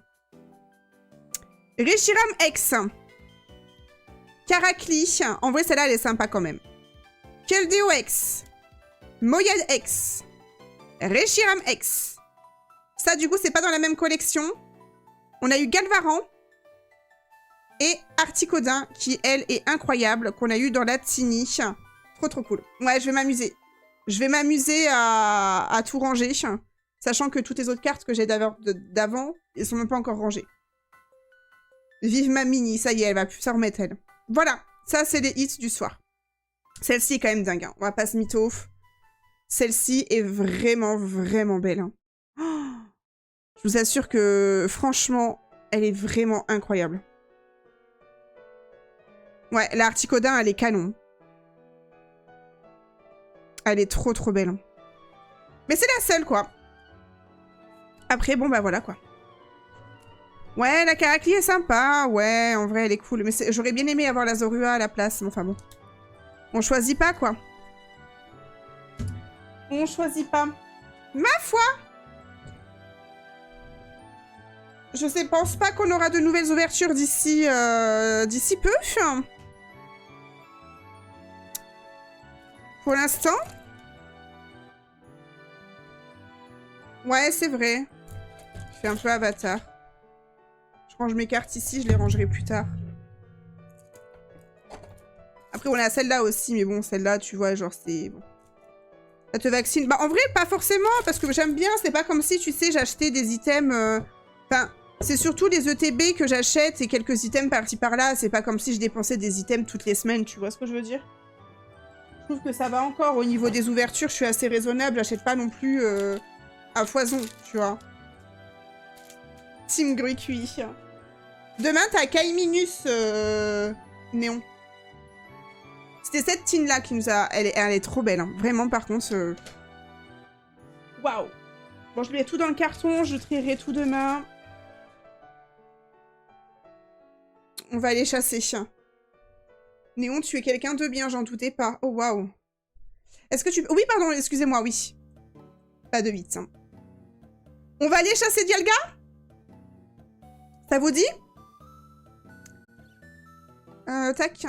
[SPEAKER 1] Reshiram X. Karakli. En vrai, celle-là, elle est sympa quand même. Keldeo X. Moyad X. Reshiram X. Ça, du coup, c'est pas dans la même collection. On a eu Galvaran. Et Articodin, qui, elle, est incroyable, qu'on a eu dans la Tini. Trop cool. Ouais, je vais m'amuser. Je vais m'amuser à tout ranger. Sachant que toutes les autres cartes que j'ai d'avant, elles sont même pas encore rangées. Vive ma mini, ça y est, elle va plus s'en remettre, elle. Voilà, ça, c'est les hits du soir. Celle-ci est quand même dingue, hein. On va pas se mytho. Celle-ci est vraiment, vraiment belle. Hein. Oh, je vous assure que, franchement, elle est vraiment incroyable. Ouais, la Articodin, elle est canon. Elle est trop belle. Hein. Mais c'est la seule, quoi. Après, bon, bah voilà, quoi. Ouais, la Karakli est sympa. Ouais, en vrai, elle est cool. Mais j'aurais bien aimé avoir la Zorua à la place. Mais enfin bon. On choisit pas, quoi. On choisit pas. Ma foi! Je pense pas qu'on aura de nouvelles ouvertures d'ici peu. Pour l'instant. Ouais, c'est vrai. Je fais un peu Avatar. Je range mes cartes ici, je les rangerai plus tard. Après, on a celle-là aussi, mais bon, celle-là, tu vois, genre, c'est... Bon. Ça te vaccine. Bah, en vrai, pas forcément, parce que j'aime bien. C'est pas comme si, tu sais, j'achetais des items... Enfin, c'est surtout les ETB que j'achète et quelques items par-ci par-là. C'est pas comme si je dépensais des items toutes les semaines, tu vois ce que je veux dire? Je trouve que ça va encore. Au niveau des ouvertures, je suis assez raisonnable. J'achète pas non plus à foison, tu vois. Team Gruicui. Demain, t'as Kaiminus Néon. C'était cette team-là qui nous a... Elle est trop belle, hein. Vraiment, par contre... Waouh. Bon, je mets tout dans le carton. Je trierai tout demain. On va aller chasser. Néon, tu es quelqu'un de bien, j'en doutais pas. Oh, waouh. Est-ce que tu... Oui, pardon, excusez-moi, oui. Pas de 8. Hein. On va aller chasser Dialga? Ça vous dit? Tac.